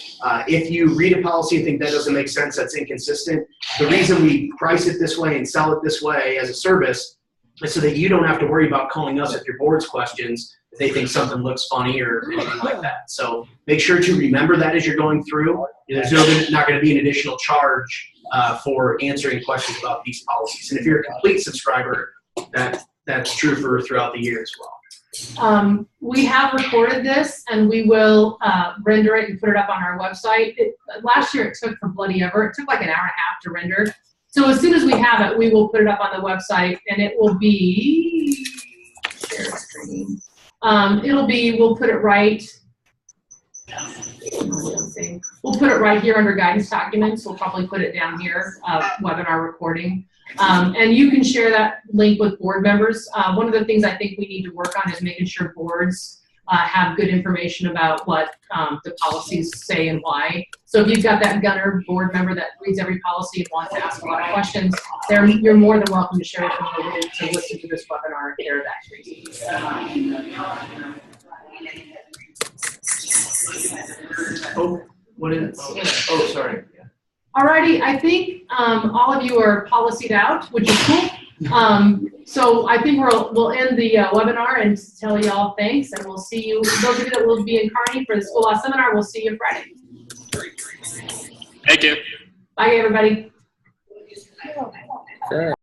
if you read a policy and think that doesn't make sense, that's inconsistent, the reason we price it this way and sell it this way as a service is so that you don't have to worry about calling us with your board's questions if they think something looks funny or anything like that. So make sure to remember that as you're going through. There's not going to be an additional charge for answering questions about these policies. And if you're a complete subscriber, that's true for throughout the year as well. We have recorded this, and we will render it and put it up on our website. Last year it took for bloody ever. It took like an hour and a half to render. So as soon as we have it, we will put it up on the website, and it will be share screen. We'll put it right. We'll put it right here under guidance documents. We'll probably put it down here, webinar recording. And you can share that link with board members. One of the things I think we need to work on is making sure boards have good information about what the policies say and why. So if you've got that gunner board member that reads every policy and wants to ask a lot of questions, you're more than welcome to share with them to listen to this webinar if they're that crazy. Oh, what is it? Oh, sorry. Alrighty, I think all of you are policied out, which is cool. So I think we'll end the webinar and tell you all thanks, and we'll see you. Those of you that will be in Kearney for the school law seminar, we'll see you Friday. Thank you. Bye, everybody. Sure.